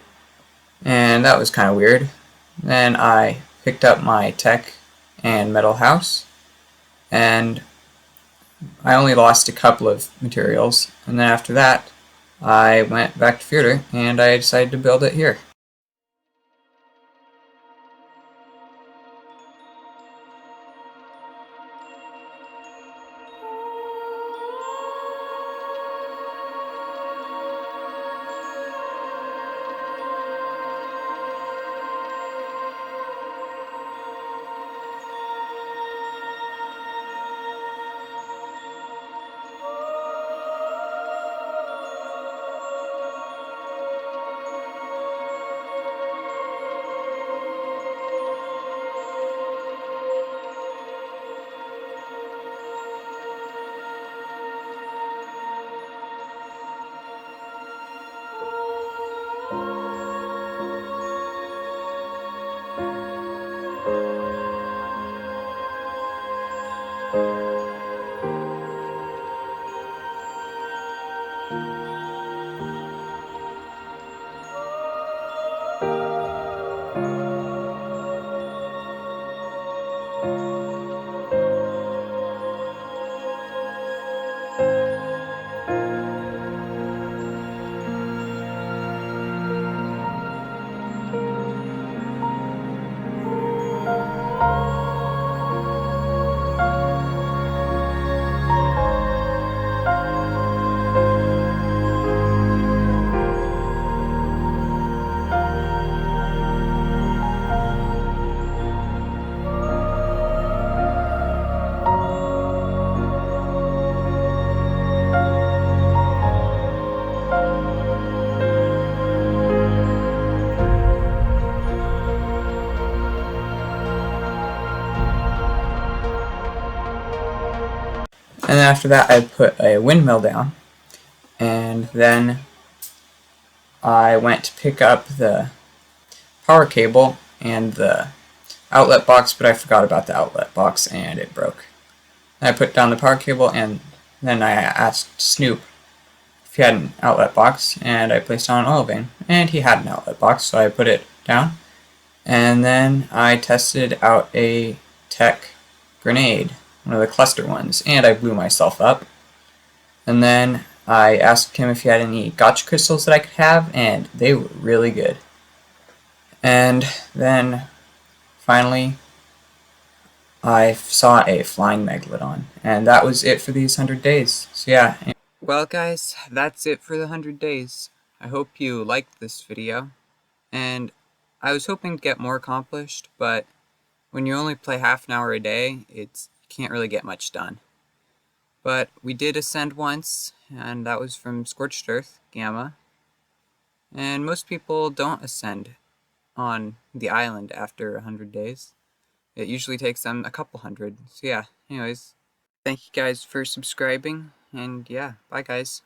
And that was kind of weird. Then I picked up my tech and metal house, and I only lost a couple of materials. And then after that, I went back to Theater, and I decided to build it here. And then after that, I put a windmill down, and then I went to pick up the power cable and the outlet box, but I forgot about the outlet box and it broke. And I put down the power cable, and then I asked Snoop if he had an outlet box, and I placed on an oil vein, and he had an outlet box, so I put it down. And then I tested out a tech grenade, one of the cluster ones, and I blew myself up. And then I asked him if he had any gotcha crystals that I could have, and they were really good. And then finally I saw a flying megalodon, and that was it for these 100 days. So yeah. Well guys, that's it for the 100 days. I hope you liked this video, and I was hoping to get more accomplished, but when you only play half an hour a day, you can't really get much done. But we did ascend once, and that was from Scorched Earth, Gamma. And most people don't ascend on the island after 100 days. It usually takes them a couple hundred. So yeah, anyways, thank you guys for subscribing, and yeah, bye guys.